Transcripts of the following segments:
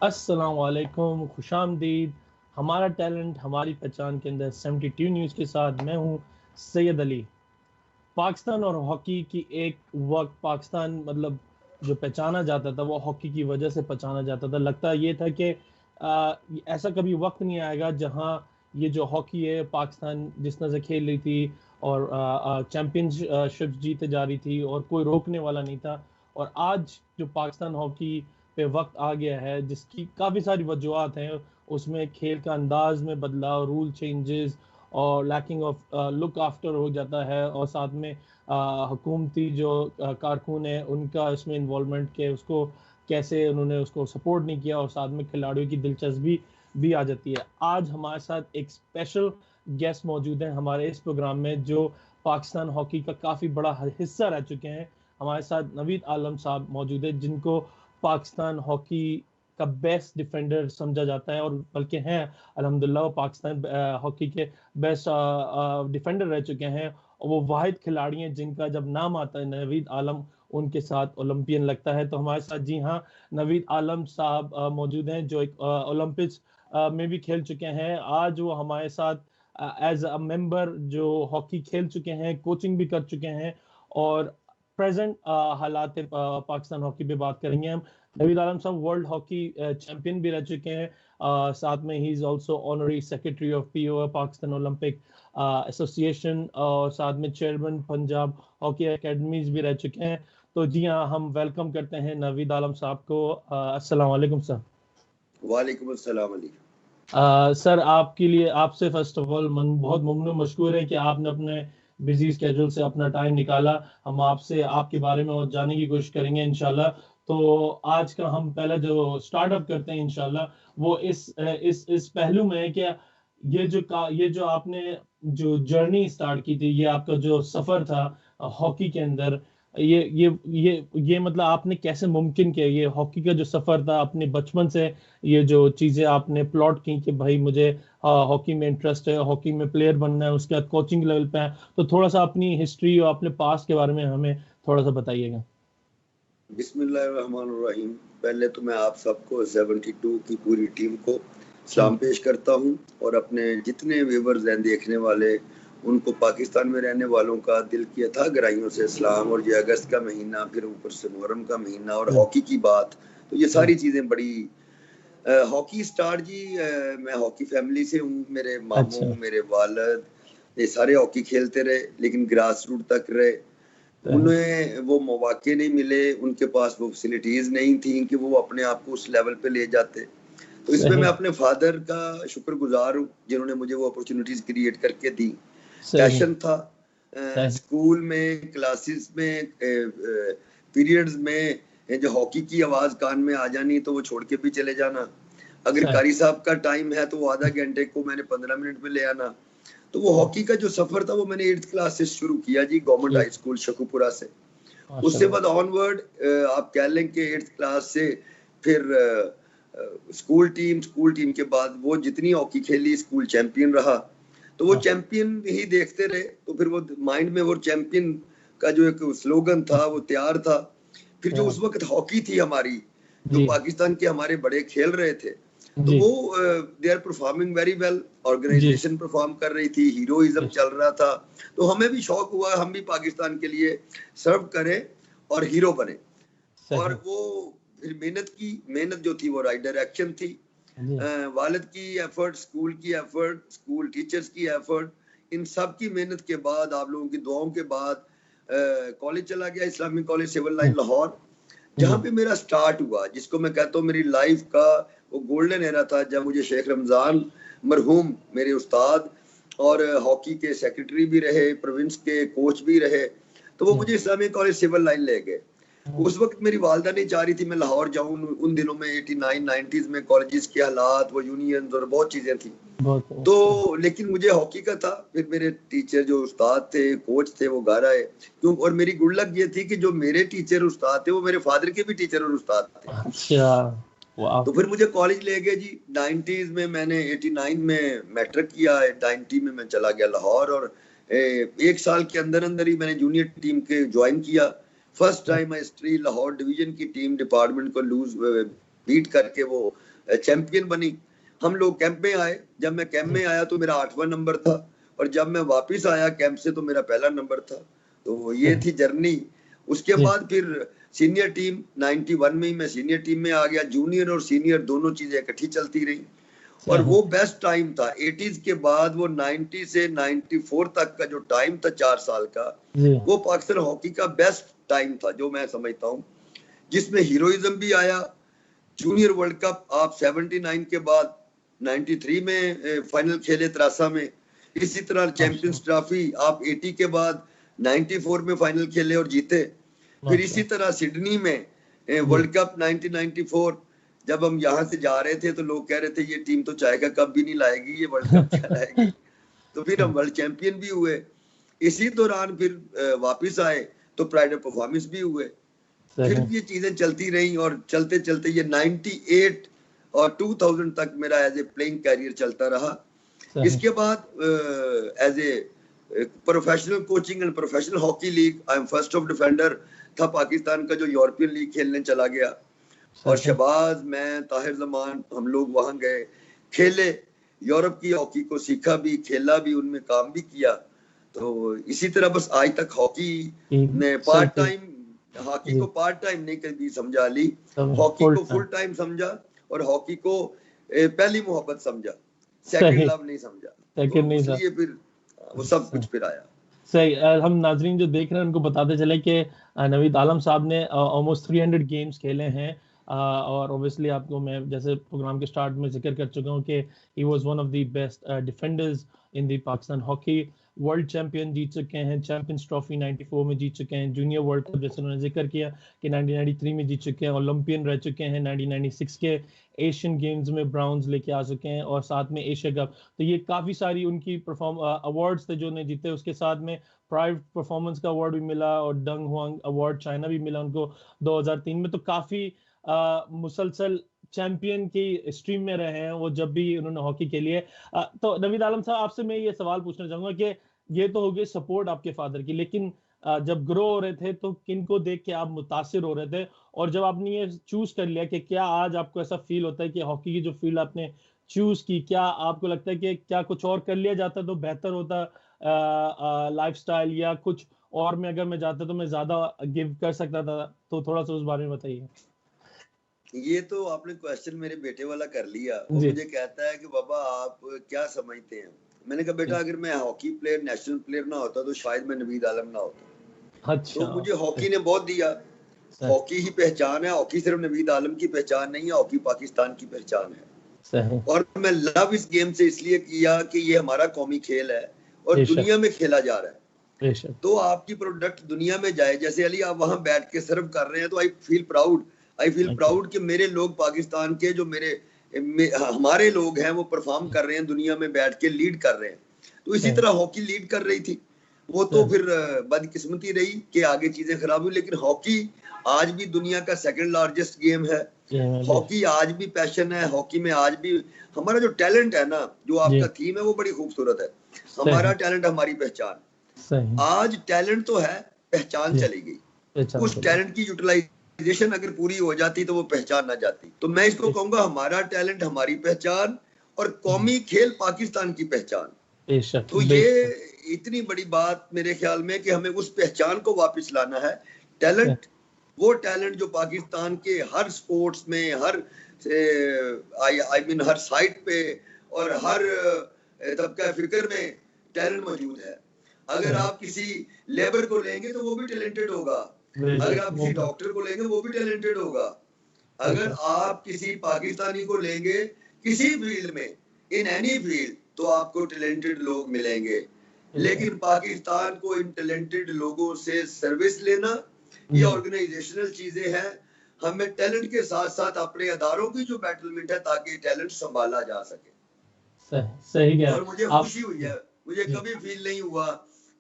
अस्सलाम वालेकुम, खुशामदीद। हमारा टैलेंट हमारी पहचान के अंदर 72 न्यूज़ के साथ मैं हूँ सैयद अली। पाकिस्तान और हॉकी की एक वक्त पाकिस्तान मतलब जो पहचाना जाता था वो हॉकी की वजह से पहचाना जाता था। लगता ये था कि ऐसा कभी वक्त नहीं आएगा जहाँ ये जो हॉकी है पाकिस्तान जिस तरह से खेल रही थी और चैम्पियनशिप जीते जा रही थी और कोई रोकने वाला नहीं था। और आज जो पाकिस्तान हॉकी पे वक्त आ गया है जिसकी काफ़ी सारी वजूहत हैं, उसमें खेल का अंदाज में बदलाव, रूल चेंजेस और लैकिंग ऑफ लुक आफ्टर हो जाता है और साथ में हुकूमती जो कारकुन है उनका इसमें इन्वॉल्वमेंट के उसको कैसे उन्होंने उसको सपोर्ट नहीं किया और साथ में खिलाड़ियों की दिलचस्पी भी आ जाती है। आज हमारे साथ एक स्पेशल गेस्ट मौजूद हैं हमारे इस प्रोग्राम में जो पाकिस्तान हॉकी का काफ़ी बड़ा हिस्सा रह चुके हैं। हमारे साथ नवीद आलम साहब मौजूद है जिनको पाकिस्तान हॉकी का बेस्ट डिफेंडर समझा जाता है और बल्कि हैं अल्हम्दुलिल्लाह वो पाकिस्तान हॉकी के बेस्ट डिफेंडर रह चुके हैं और वो वाहिद खिलाड़ी हैं जिनका जब नाम आता है नवीद आलम उनके साथ ओलंपियन लगता है। तो हमारे साथ जी हाँ नवीद आलम साहब मौजूद हैं जो एक ओलंपिक्स में भी खेल चुके हैं। आज वो हमारे साथ एज अ मेंबर जो हॉकी खेल चुके हैं, कोचिंग भी कर चुके हैं और प्रेजेंट हालात पाकिस्तान हॉकी पे बात करेंगे हम। नवीद आलम साहब वर्ल्ड हॉकी चैंपियन भी रह चुके हैं। साथ में ही is also honorary secretary of PO Pakistan Olympic Association और साथ में चेयरमैन पंजाब हॉकी एकेडमीज भी रह चुके हैं। तो जी हाँ हम वेलकम करते हैं नवीद आलम साहब को। अस्सलाम वालेकुम सर। वालेकुम अस्सलाम अली। सर आपके लिए आपसे फर्स्ट ऑफ ऑल बहुत ममनून मशकूर है कि आपने अपने बिजी स्केड्यूल से अपना टाइम निकाला। हम आपसे आपके बारे में और जानने की कोशिश करेंगे इंशाल्लाह। तो आज का हम पहले जो स्टार्टअप करते हैं इंशाल्लाह वो इस पहलू में है कि ये जो आपने जो जर्नी स्टार्ट की थी, ये आपका जो सफर था हॉकी के अंदर, ये मतलब आपने कैसे मुमकिन किया ये हॉकी का जो सफर था अपने बचपन से, ये जो चीजें आपने प्लॉट की कि भाई मुझे हॉकी में इंटरेस्ट है, हॉकी में प्लेयर बनना है, उसके बाद कोचिंग लेवल पे है। तो थोड़ा सा अपनी हिस्ट्री और अपने पास्ट के बारे में हमें थोड़ा सा बताइएगा। बिस्मिल्लाहिर्रहमानिर्रहीम। पहले तो मैं आप सबको 72 की पूरी टीम को सलाम पेश करता हूं और अपने जितने व्यूअर्स हैं देखने वाले उनको पाकिस्तान में रहने वालों का दिल की अथाह गहराइयों से सलाम। और ये अगस्त का महीना, फिर ऊपर से मुहर्रम का महीना और हॉकी की बात, तो ये सारी चीज़ें बड़ी हॉकी स्टार जी। मैं हॉकी फैमिली से हूँ। मेरे मामू, मेरे वालिद ये सारे हॉकी खेलते रहे लेकिन ग्रास रूट तक रहे। उन्हें वो मौके नहीं मिले, उनके पास वो फैसिलिटीज नहीं थी कि वो अपने आप को उस लेवल पे ले जाते। तो इसमें मैं अपने फादर का शुक्रगुजार हूँ जिन्होंने मुझे वो अपॉर्चुनिटीज क्रिएट करके दी। पैशन था स्कूल में, क्लासेस में, पीरियड्स में जो हॉकी की आवाज कान में आ जानी तो वो छोड़ के भी चले जाना। अगर कारी साहब का टाइम है तो वो आधा घंटे को मैंने 15 मिनट में ले आना। तो वो हॉकी का जो सफर था वो मैंने 8th क्लास से शुरू किया जी, गवर्नमेंट हाई स्कूल शकुपुरा से। उसके बाद ऑनवर्ड आप कह लें कि 8th क्लास से फिर स्कूल टीम के बाद वो जितनी हॉकी खेली स्कूल चैंपियन रहा। तो वो चैंपियन ही देखते रहे तो फिर वो माइंड में वो चैंपियन का जो एक स्लोगन था वो तैयार था। फिर जो उस वक्त हॉकी थी हमारी, जो पाकिस्तान के हमारे बड़े खेल रहे थे, तो वो they are performing very well. Organisation perform कर रही थी, हीरोइज्म चल रहा था। तो हमें भी शौक हुआ हम भी पाकिस्तान के लिए सर्व करें और हीरो बने। और वो फिर मेहनत जो थी वो राइट डायरेक्शन थी। वालिद की एफर्ट, स्कूल की एफर्ट, स्कूल टीचर्स की एफर्ट, इन सब की मेहनत के बाद, आप लोगों की दुआओं के बाद कॉलेज चला गया, Islamic college civil line Lahore, जहाँ पे मेरा स्टार्ट हुआ, जिसको मैं कहता हूँ मेरी लाइफ का वो गोल्डन एरा था, जब मुझे शेख रमजान मरहूम मेरे उस्ताद और हॉकी के सेक्रेटरी भी रहे, प्रोविंस के कोच भी रहे, तो वो मुझे इस्लामिक कॉलेज सिविल लाइन ले गए। उस वक्त मेरी वालदा नहीं चाह रही थी मैं लाहौर जाऊं। उन दिनों में 89 90s में कॉलेजेस के हालात, वो यूनियंस और बहुत चीजें थी। तो लेकिन मुझे हॉकी का था। फिर मेरे टीचर जो उस्ताद थे, कोच थे, वो घर आए क्यों। और मेरी गुड लक ये थी कि जो मेरे टीचर उस्ताद थे वो मेरे फादर के भी टीचर और उस्ताद थे। अच्छा। तो फिर मुझे कॉलेज ले गए जी। 90s में मैंने 89 में मैट्रिक किया, 90 में मैं चला गया लाहौर और एक साल के अंदर अंदर ही मैंने जूनियर टीम के ज्वाइन किया। First time history Lahore division की टीम डिपार्टमेंट को बीट करके वो चैंपियन बनी। हम लोग कैंप में आए, जब मैं कैंप में आया तो मेरा 8वां नंबर था, और जब मैं वापस आया कैंप से तो मेरा पहला नंबर था। तो ये थी जर्नी। उसके बाद फिर सीनियर टीम 91 में ही मैं सीनियर टीम में आ गया। जूनियर और सीनियर दोनों चीजें इकट्ठी चलती रही, और वो बेस्ट टाइम था 80s के बाद। वो 90 से 94 तक का जो टाइम था 4 साल का, वो पाकिस्तान हॉकी का बेस्ट टाइम था जो मैं समझता हूँ, जिसमें हीरोइज्म भी आया। जूनियर वर्ल्ड कप आप 79 के बाद 93 में फाइनल खेले त्रासा में। इसी तरह चैंपियंस ट्रॉफी आप 80 के बाद 94 में फाइनल खेले और जीते। फिर इसी तरह सिडनी में वर्ल्ड कप 1994 जब हम यहाँ से जा रहे थे तो लोग कह रहे थे ये टीम तो चाय का कप भी नहीं लाएगी, ये वर्ल्ड कप क्या लाएगी। तो फिर हम वर्ल्ड चैंपियन भी हुए। इसी दौरान फिर वापस आए तो प्राइड ऑफ परफॉर्मेंस भी हुए। फिर ये चीजें चलती रही, और चलते चलते ये 98 और 2000 तक मेरा एज ए प्लेइंग कैरियर चलता रहा। इसके बाद as a professional coaching and professional hockey league, I am first of defender था पाकिस्तान का जो यूरोपियन लीग खेलने चला गया। और शहबाज, मैं, ताहिर जमान, हम लोग वहां गए, खेले, यूरोप की हॉकी को सीखा भी, खेला भी, उनमें काम भी किया। तो इसी तरह बस आज तक हॉकी ने पार्ट टाइम, हॉकी को पार्ट टाइम नहीं कभी समझा ली, हॉकी को फुल टाइम समझा, और हॉकी को पहली मोहब्बत समझा, सेकंड लव नहीं समझा। तो इसलिए फिर वो सब कुछ फिर आया। सही। हम नाजरीन जो देख रहे हैं उनको बताते चले कि नवीद आलम साहब ने ऑलमोस्ट 300 गेम्स खेले हैं, और ऑब्वियसली आपको मैं जैसे प्रोग्राम के स्टार्ट में जिक्र कर चुका हूँ कि he was one of the best defenders in the Pakistan hockey. World champion जीत चुके हैं, चैंपियंस ट्रॉफी 94 में जीत चुके हैं, जूनियर वर्ल्ड कप जैसे उन्होंने जिक्र किया कि 1993 में जीत चुके हैं, ओलंपियन रह चुके हैं, 1996 के एशियन गेम्स में ब्राउन्स लेके आ चुके हैं, और साथ में एशिया कप। तो ये काफ़ी सारी उनकी अवार्ड्स थे जो उन्हें जीते। उसके साथ में प्राइड परफॉर्मेंस का अवार्ड भी मिला, और डंग हुआंग अवार्ड चाइना भी मिला उनको 2003 में। तो काफ़ी मुसलसल चैंपियन की स्ट्रीम में रहे हैं वो जब भी उन्होंने हॉकी के लिए। तो नवीद आलम साहब, आपसे मैं ये सवाल पूछना चाहूंगा कि ये तो हो गई सपोर्ट आपके फादर की, लेकिन जब ग्रो हो रहे थे तो किनको देख के आप मुतासिर हो रहे थे, और जब आपने ये चूज कर लिया कि क्या आज आपको ऐसा फील होता है कि हॉकी की जो फील्ड आपने चूज की, क्या आपको लगता है कि क्या कुछ और कर लिया जाता तो बेहतर होता लाइफस्टाइल, या कुछ और में अगर मैं जाता तो मैं ज्यादा गिव कर सकता था? तो थोड़ा सा उस बारे में बताइए। ये तो आपने क्वेश्चन मेरे बेटे वाला कर लिया। वो मुझे कहता है कि बाबा आप क्या समझते हैं। मैंने कहा बेटा अगर मैं हॉकी प्लेयर, नेशनल प्लेयर ना होता तो शायद मैं नवीद आलम ना होता। अच्छा। तो मुझे हॉकी ने बहुत दिया। हॉकी ही पहचान है। हॉकी सिर्फ नवीद आलम की पहचान नहीं है, हॉकी पाकिस्तान की पहचान है। और मैं लव इस गेम से इसलिए किया कि ये हमारा कौमी खेल है और दुनिया में खेला जा रहा है। तो आपकी प्रोडक्ट दुनिया में जाए, जैसे अली आप वहां बैठ के सर्व कर रहे हैं, तो आई फील प्राउड कि मेरे लोग पाकिस्तान के जो हमारे लोग हैं वो परफॉर्म कर रहे हैं, दुनिया में बैठ के लीड कर रहे हैं। तो इसी तरह हॉकी लीड कर रही थी। वो तो फिर बदकिस्मती रही कि आगे चीजें खराब हुई, लेकिन हॉकी आज भी दुनिया का सेकंड लार्जेस्ट गेम है। हॉकी आज भी पैशन है। हॉकी में आज भी हमारा जो टैलेंट है ना, जो आपका थीम है वो बड़ी खूबसूरत है। हमारा टैलेंट हमारी पहचान। आज टैलेंट तो है, पहचान चली गई। उस टैलेंट की यूटिलाइजेशन अगर पूरी हो जाती तो वो पहचान ना जाती। तो मैं इसको कहूंगा हमारा टैलेंट हमारी पहचान, और कौमी खेल पाकिस्तान की पहचान। तो ये इतनी बड़ी बात मेरे ख्याल में कि हमें उस पहचान को वापस लाना है। टैलेंट, वो टैलेंट जो पाकिस्तान के हर स्पोर्ट्स में, हर हर साइट पे और हर तबका फिक्र में टैलेंट मौजूद है। अगर आप किसी लेबर को लेंगे तो वो भी टैलेंटेड होगा, अगर आप किसी डॉक्टर को लेंगे वो भी टैलेंटेड होगा, अगर आप किसी पाकिस्तानी को लेंगे किसी फील्ड में, इन एनी फील्ड, तो आपको टैलेंटेड लोग मिलेंगे। लेकिन पाकिस्तान को इन टैलेंटेड लोगों से सर्विस लेना, ये ऑर्गेनाइजेशनल चीजें हैं। हमें टैलेंट के साथ साथ अपने अदारों की जो बैटलमेंट है ताकि टैलेंट संभाला जा सके। सही है। और मुझे खुशी हुई है, मुझे कभी फील नहीं हुआ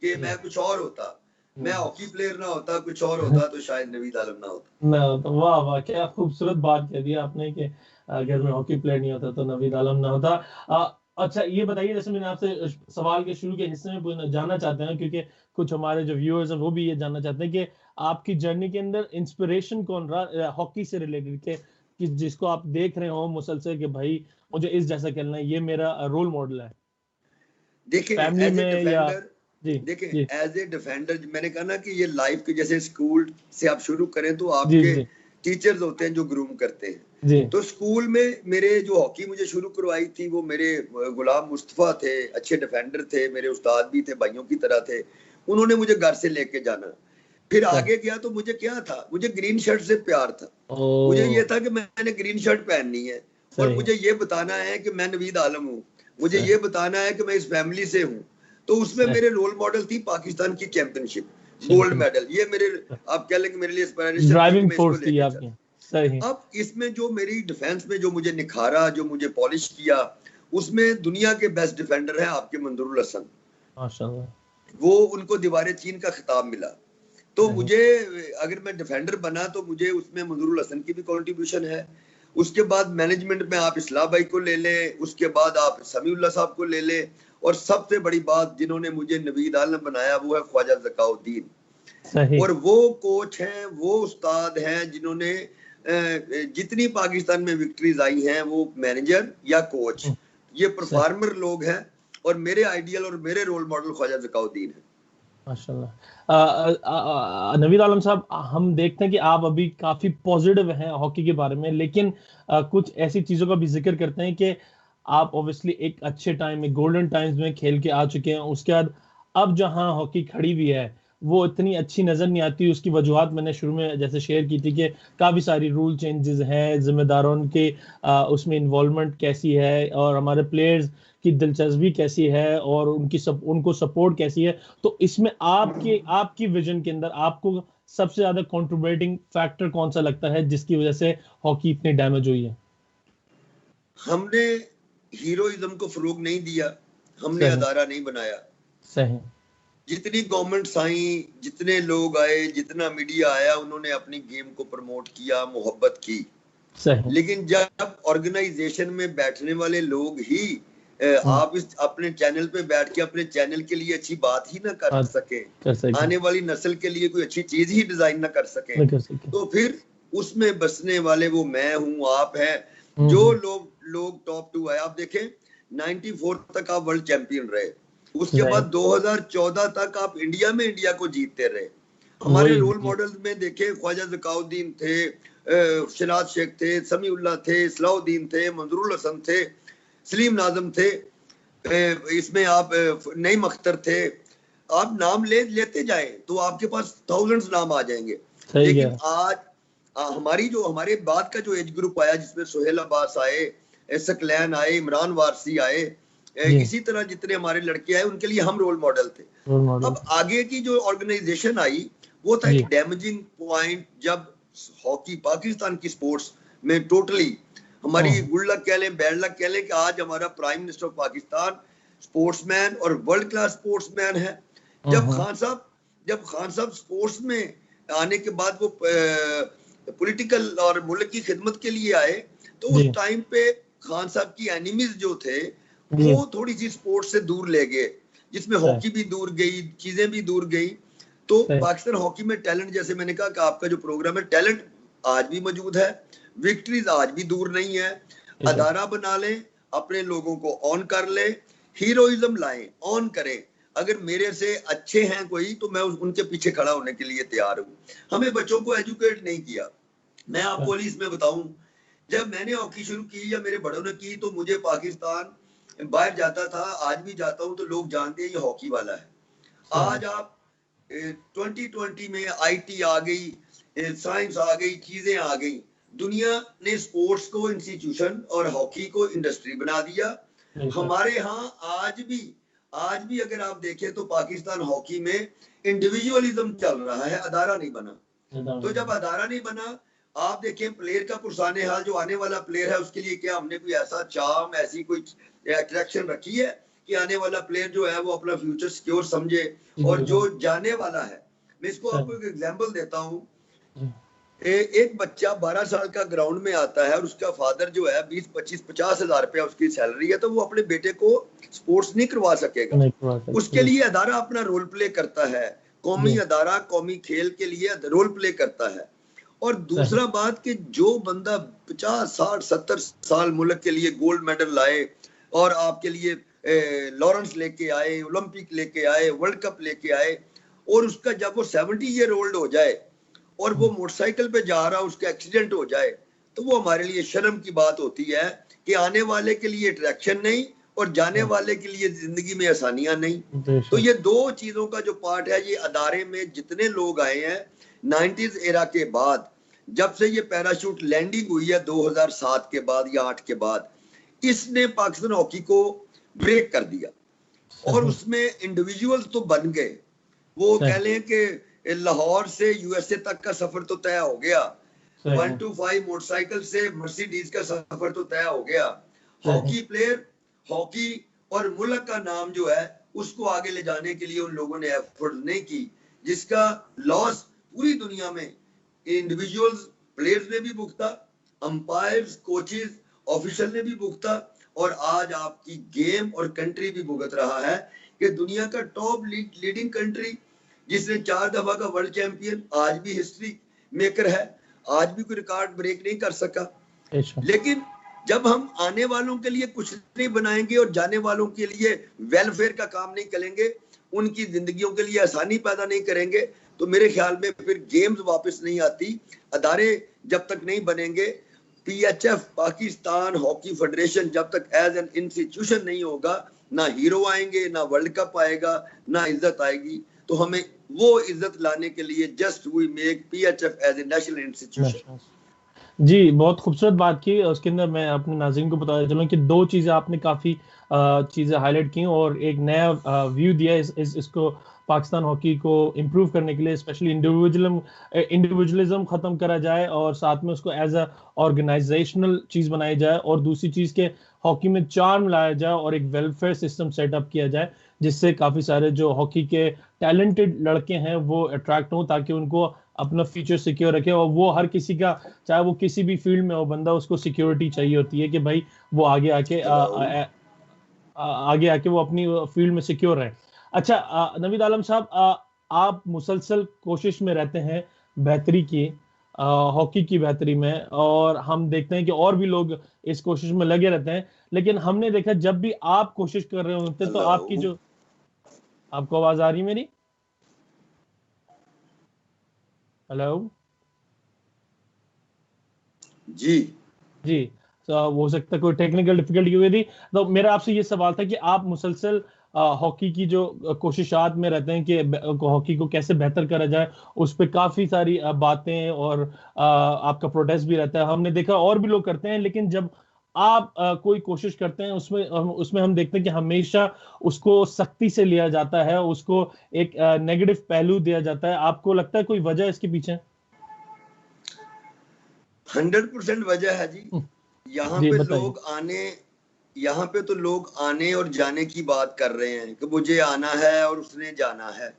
कि मैं कुछ और होता, मैं हॉकी प्लेयर ना होता, कुछ और होता, तो शायद नवीद आलम ना होता। वाह वाह, क्या खूबसूरत बात कह दी आपने कि अगर मैं हॉकी प्लेयर नहीं होता तो नवीद आलम ना होता। अच्छा ये बताइए, जैसे मैंने आपसे सवाल के शुरू के हिस्से में जानना चाहते हैं, क्योंकि कुछ हमारे जो व्यूअर्स हैं वो भी ये जानना चाहते हैं कि आपकी जर्नी के अंदर इंस्पिरेशन कौन रहा हॉकी से रिलेटेड, के कि जिसको आप देख रहे हो मुसलसल कि भाई मुझे इस जैसा खेलना है, ये मेरा रोल मॉडल है देखिए फैमिली एज ए में या डिफेंडर, जी देखिए जी एज ए डिफेंडर मैंने कहा ना कि ये लाइफ के जैसे स्कूल से आप शुरू करें तो जी आपके जी टीचर्स होते हैं जो ग्रूम करते हैं। जी तो स्कूल में मेरे जो हॉकी मुझे शुरू करवाई थी वो मेरे गुलाम मुस्तफा थे, अच्छे डिफेंडर थे, मेरे उस्ताद भी थे, भाइयों की तरह थे। उन्होंने मुझे घर से लेके जाना, फिर आगे गया तो मुझे क्या था, मुझे ग्रीन शर्ट से प्यार था। मुझे ये था कि मैंने ग्रीन शर्ट पहननी है और मुझे ये बताना है कि मैं नवीद आलम हूँ, मुझे ये बताना है कि मैं इस फैमिली से हूँ। तो उसमें मेरे रोल मॉडल थी पाकिस्तान की चैंपियनशिप, गोल्ड मेडल, ये मेरे आप कह लेंगे मेरे लिए इंस्पिरेशन थी कि ड्राइविंग मैं इसको फोर्स थी लेके आपकी। सही। अब इसमें जो मेरी डिफेंस में जो मुझे निखारा, जो मुझे पॉलिश किया, उसमें दुनिया के बेस्ट डिफेंडर हैं आपके मंजूरुल हसन, माशाल्लाह, वो उनको दीवारे चीन का खिताब मिला। तो मुझे अगर मैं डिफेंडर बना तो मुझे उसमें मंजूरुल हसन की भी कंट्रीब्यूशन है। उसके बाद मैनेजमेंट में आप इस्लाह भाई को ले ले, उसके बाद आप समीउल्लाह साहब को ले ले, और सबसे बड़ी बात जिन्होंने मुझे नवीद आलम बनाया वो है ख्वाजा ज़काउद्दीन। सही। और वो कोच हैं, वो उस्ताद हैं जिन्होंने जितनी पाकिस्तान में विक्ट्रीज आई हैं वो मैनेजर या कोच, ये परफॉर्मर लोग हैं, और मेरे आइडियल और मेरे रोल मॉडल ख्वाजा ज़काउद्दीन है। माशाल्लाह। नवीद आलम साहब, हम देखते हैं कि आप अभी काफी पॉजिटिव हैं हॉकी के बारे में, लेकिन कुछ ऐसी चीजों का भी जिक्र करते हैं कि आप ऑब्वियसली एक अच्छे टाइम में, गोल्डन टाइम्स में खेल के आ चुके हैं। उसके बाद अब जहां हॉकी खड़ी हुई है वो इतनी अच्छी नजर नहीं आती। उसकी वजूहत मैंने शुरू में जैसे शेयर की थी कि काफी सारी रूल चेंजेस हैं, जिम्मेदारों के उसमें इन्वॉल्वमेंट कैसी है, और हमारे प्लेयर्स की दिलचस्पी कैसी है, और उनको सपोर्ट कैसी है। तो इसमें आपकी विजन के अंदर आपको सबसे ज्यादा कंट्रीब्यूटिंग फैक्टर कौन सा लगता है जिसकी वजह से हॉकी इतनी डैमेज हुई है? हमने हीरोइज्म को फरोग नहीं दिया, हमने अदारा नहीं बनाया। सही। जितनी गवर्नमेंट्स आई, जितने लोग आए, जितना मीडिया आया, उन्होंने अपनी गेम को प्रमोट किया, मोहब्बत की। सही। लेकिन जब ऑर्गेनाइजेशन में बैठने वाले लोग ही आप इस अपने चैनल पे बैठ के अपने चैनल के लिए अच्छी बात ही ना कर सके, आने वाली नस्ल के लिए कोई अच्छी चीज ही डिजाइन ना कर सके, तो फिर उसमें बसने वाले वो मैं हूँ, आप है, जो लोग टॉप 2 आए। आप देखें 94 तक आप वर्ल्ड चैंपियन रहे, उसके बाद 2014 तक आप इंडिया को जीतते रहे। हमारे रोल मॉडल में देखे ख्वाजा ज़काउद्दीन थे, शनाज शेख थे, समीउल्लाह थे, सलाउद्दीन थे, मंजूरुल हसन थे, सलीम नाजम थे, इसमें आप नईम अख्तर थे। आप नाम लेते जाए तो आपके पास थाउजेंड्स नाम आ जाएंगे। लेकिन आज हमारे बाद का जो एज ग्रुप आया, जिसमें सोहेल अब्बास आए, सकलैन आए, इमरान वारसी आए, इसी तरह जितने हमारे लड़के आए उनके लिए हम रोल मॉडल थे। अब आगे की जो ऑर्गेनाइजेशन आई वो था एक डैमेजिंग पॉइंट, जब हॉकी पाकिस्तान की स्पोर्ट्स में टोटली हमारी गुड लक कह लें, बैड लक कह लें, कि आज हमारा prime minister of Pakistan sportsman और वर्ल्ड क्लास स्पोर्ट्समैन है। जब खान साहब स्पोर्ट्स में आने के बाद वो पॉलिटिकल और मुल्क की खिदमत के लिए आए, तो उस टाइम पे खान साहब की एनिमीज जो थे वो थोड़ी सी स्पोर्ट्स से दूर ले गए, जिसमें हॉकी भी दूर गई, चीजें भी दूर गई। तो पाकिस्तान हॉकी में टैलेंट, जैसे मैंने कहा कि आपका जो प्रोग्राम है, टैलेंट आज भी मौजूद है, विक्ट्रीज आज भी दूर नहीं है। अदारा बना लें, अपने लोगों को ऑन कर ले, हीरोइज्म लाएं, ऑन करें। अगर मेरे से अच्छे हैं कोई तो मैं उनके पीछे खड़ा होने के लिए तैयार हूँ। हमें बच्चों को एजुकेट नहीं किया। मैं आपको इसमें बताऊं, जब मैंने हॉकी शुरू की या मेरे बड़ों ने की, तो मुझे पाकिस्तान बाहर जाता था, आज भी जाता हूं तो लोग जानते हैं ये हॉकी वाला है। आज आप 2020 में IT आ गई, साइंस आ गई, चीजें आ गई, दुनिया ने स्पोर्ट्स को इंस्टीट्यूशन और हॉकी को इंडस्ट्री बना दिया। हमारे यहाँ आज भी अगर आप देखें तो पाकिस्तान हॉकी में इंडिविजुअलिज्म चल रहा है, अदारा नहीं बना। तो जब अदारा नहीं बना, आप देखें प्लेयर का पुरसाने हाल, जो आने वाला प्लेयर है उसके लिए क्या हमने कोई ऐसा चार्म, ऐसी कोई अट्रैक्शन रखी है कि आने वाला प्लेयर जो है वो अपना फ्यूचर सिक्योर समझे, और जो जाने वाला है, मैं इसको आपको एक एग्जांपल देता हूँ। एक बच्चा 12 साल का ग्राउंड में आता है और उसका फादर जो है 20-25-50 हजार रुपया उसकी सैलरी है, तो वो अपने बेटे को स्पोर्ट्स नहीं करवा सकेगा। उसके लिए अदारा अपना रोल प्ले करता है, कौमी अदारा कौमी खेल के लिए रोल प्ले करता है। और दूसरा बात कि जो बंदा 50, 60, 70 साल मुल्क के लिए गोल्ड मेडल लाए और आपके लिए लॉरेंस लेके आए, ओलंपिक लेके आए, वर्ल्ड कप लेके आए, और उसका जब वो 70 ईयर ओल्ड हो जाए और वो मोटरसाइकिल पे जा रहा, उसका एक्सीडेंट हो जाए, तो वो हमारे लिए शर्म की बात होती है कि आने वाले के लिए अट्रैक्शन नहीं और जाने वाले के लिए जिंदगी में आसानियां नहीं। तो ये दो चीजों का जो पार्ट है, ये अदारे में जितने लोग आए हैं 90s एरा के बाद, जब से ये पैराशूट लैंडिंग हुई है 2007 के बाद या 8 के बाद, इसने पाकिस्तान हॉकी को ब्रेक कर दिया। और उसमें इंडिविजुअल्स तो बन गए, वो कह लें कि लाहौर से यूएसए तक का सफर तो तय हो गया, 125 मोटरसाइकिल से मर्सिडीज का सफर तो तय हो गया। हॉकी प्लेयर, हॉकी और मुल्क का नाम जो है उसको आगे ले जाने के लिए उन लोगों ने एफर्ट नहीं की, जिसका लॉस पूरी दुनिया में इंडिविजुअल्स प्लेयर्स ने भी भुगता, अंपायर्स, कोचेस, ऑफिशियल ने भी भुगता, और आज आपकी गेम और कंट्री भी भुगत रहा है कि दुनिया का टॉप लीडिंग कंट्री जिसने 4 दफा का वर्ल्ड चैंपियन, आज भी हिस्ट्री मेकर है, आज भी कोई रिकॉर्ड ब्रेक नहीं कर सका। लेकिन जब हम आने वालों के लिए कुछ नहीं बनाएंगे और जाने वालों के लिए वेलफेयर का काम नहीं करेंगे, उनकी जिंदगियों के लिए आसानी पैदा नहीं करेंगे, तो मेरे ख्याल में फिर गेम्स वापस नहीं आती। अदारे जब तक नहीं बनेंगे, पीएचएफ पाकिस्तान हॉकी फेडरेशन जब तक एज एन इंस्टीट्यूशन नहीं होगा, ना हीरो आएंगे, ना वर्ल्ड कप आएगा, ना इज्जत आएगी। तो हमें वो इज्जत लाने के लिए just we make PHF as a national institution. जी, बहुत खूबसूरत बात की। उसके अंदर मैं अपने नाज़रीन को बताना चलूँ कि दो चीज़ें आपने काफ़ी चीज़ें हाईलाइट की और एक नया व्यू दिया इसको पाकिस्तान हॉकी को इम्प्रूव करने के लिए, स्पेशली इंडिविजुअलिज्म ख़त्म करा जाए और साथ में उसको एज अ ऑर्गेनाइजेशनल चीज़ बनाई जाए, और दूसरी चीज़ के हॉकी में चार्म लाया जाए और एक वेलफेयर सिस्टम सेटअप किया जाए, जिससे काफ़ी सारे जो हॉकी के टैलेंटेड लड़के हैं वो अट्रैक्ट हों, ताकि उनको अपना फ्यूचर सिक्योर रखे। और वो हर किसी का, चाहे वो किसी भी फील्ड में हो बंदा, उसको सिक्योरिटी चाहिए होती है कि भाई वो आगे आके वो अपनी फील्ड में सिक्योर रहे। अच्छा नवीद आलम साहब, आप मुसलसल कोशिश में रहते हैं बेहतरी की, हॉकी की बेहतरी में, और हम देखते हैं कि और भी लोग इस कोशिश में लगे रहते हैं, लेकिन हमने देखा जब भी आप कोशिश कर रहे होते तो आपकी जो, आपको आवाज आ रही मेरी? हेलो जी जी, तो हो सकता है कोई टेक्निकल डिफिकल्टी हुई थी। तो मेरा आपसे ये सवाल था कि आप मुसलसल हॉकी की जो कोशिशात में रहते हैं कि हॉकी को कैसे बेहतर करा जाए, उस पर काफी सारी बातें और आपका प्रोटेस्ट भी रहता है, हमने देखा और भी लोग करते हैं, लेकिन जब आप कोई कोशिश करते हैं उसमें हम देखते हैं कि हमेशा उसको सख्ती से लिया जाता है, उसको एक नेगेटिव पहलू दिया जाता है। आपको लगता है कोई वजह इसके पीछे? 100% वजह है जी। यहाँ पे लोग आने, यहाँ पे तो लोग आने और जाने की बात कर रहे हैं कि मुझे आना है और उसने जाना है।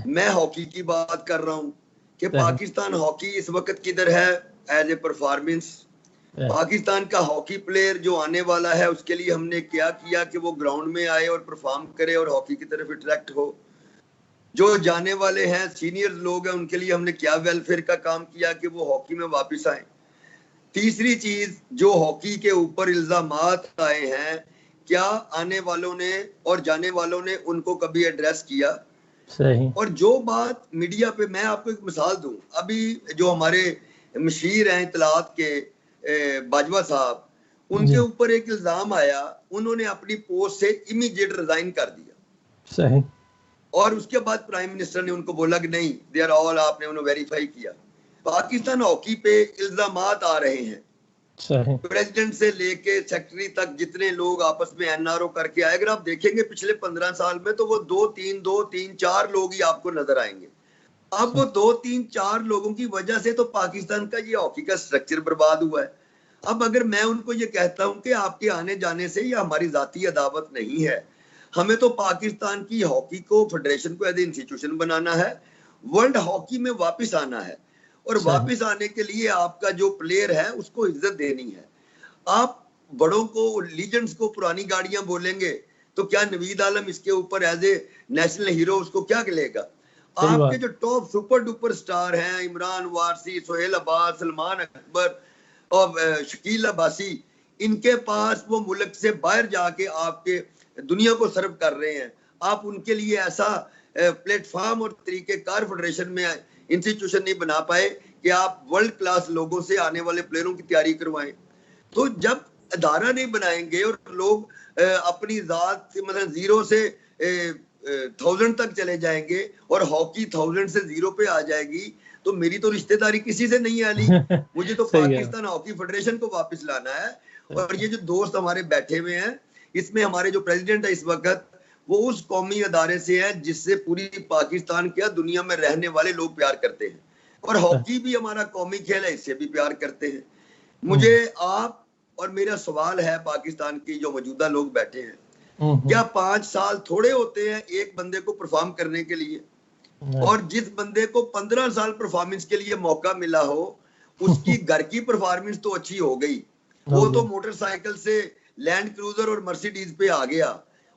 मैं हॉकी की बात कर रहा हूँ कि पाकिस्तान हॉकी इस वक्त किधर है एज ए परफॉर्मेंस। पाकिस्तान का हॉकी प्लेयर जो आने वाला है उसके लिए हमने क्या किया कि वो ग्राउंड में आए और परफॉर्म करे और हॉकी की तरफ अट्रैक्ट हो। जो जाने वाले हैं सीनियर लोग हैं उनके लिए हमने क्या वेलफेयर का काम किया कि वो हॉकी में वापस आए। तीसरी चीज, जो हॉकी के ऊपर इल्जामात आए हैं, क्या आने वालों ने और जाने वालों ने उनको कभी एड्रेस किया? सही। और जो बात मीडिया पे, मैं आपको एक मिसाल दूं, अभी जो हमारे मशीर हैं इतलात के बाजवा साहब, उनके ऊपर एक इल्जाम आया, उन्होंने अपनी पोस्ट से इमीडिएट रिजाइन कर दिया। सही। और उसके बाद प्राइम मिनिस्टर ने उनको बोला कि नहीं, दे आर ऑल, आपने उन्हें वेरीफाई किया। पाकिस्तान हॉकी पे इल्जामात आ रहे हैं, प्रेसिडेंट से लेके सेक्रेटरी तक जितने लोग आपस में एनआरओ करके आए, अगर आप देखेंगे पिछले 15 साल में तो वो 2-3 लोग ही आपको नजर आएंगे। अब वो 2-3-4 लोगों की वजह से तो पाकिस्तान का ये हॉकी का स्ट्रक्चर बर्बाद हुआ है। अब अगर मैं उनको ये कहता हूं कि आपके आने जाने से ये हमारी जाती अदावत नहीं है, हमें तो पाकिस्तान की हॉकी को, फेडरेशन को एज इंस्टीट्यूशन बनाना है, वर्ल्ड हॉकी में वापस आना है, और वापस आने के लिए आपका जो प्लेयर है उसको इज्जत देनी है। आप बड़ों को, लीजेंड्स को पुरानी गाड़ियां बोलेंगे तो क्या नवीद आलम इसके ऊपर एज ए नेशनल हीरो उसको क्या लेगा? आपके जो टॉप सुपर डुपर स्टार हैं, इमरान वारसी, सोहेल अब्बास, सलमान अकबर और शकील अब्बासी, इनके पास वो मुल्क से बाहर जाके आपके दुनिया को सर्व कर रहे हैं। आप उनके लिए ऐसा प्लेटफॉर्म और तरीकेकार फेडरेशन में इंस्टीट्यूशन नहीं बना पाए कि आप वर्ल्ड क्लास लोगों से आने वाले प्लेयरों की तैयारी करवाएं। तो जब अदारा नहीं बनाएंगे और लोग अपनी जात से मतलब 0 से 1000 तक चले जाएंगे और हॉकी 1000 से 0 पे आ जाएगी, तो मेरी तो रिश्तेदारी किसी से नहीं आली। मुझे तो पाकिस्तान हॉकी फेडरेशन को वापस लाना है। और ये जो दोस्त हमारे बैठे हुए हैं, इसमें हमारे जो प्रेसिडेंट है इस वक्त, वो उस कौमी अदारे से है जिससे पूरी पाकिस्तान क्या दुनिया में रहने वाले लोग प्यार करते हैं। और हॉकी भी हमारा कौमी खेल है, इससे भी प्यार करते हैं। मुझे आप और मेरा सवाल है पाकिस्तान की जो मौजूदा लोग बैठे हैं, क्या 5 साल थोड़े होते हैं एक बंदे को परफॉर्म करने के लिए? और जिस बंदे को 15 साल परफॉर्मेंस के लिए मौका मिला हो, उसकी घर की परफॉर्मेंस तो अच्छी हो गई, वो तो मोटरसाइकिल से लैंड क्रूजर और मर्सिडीज पे आ गया।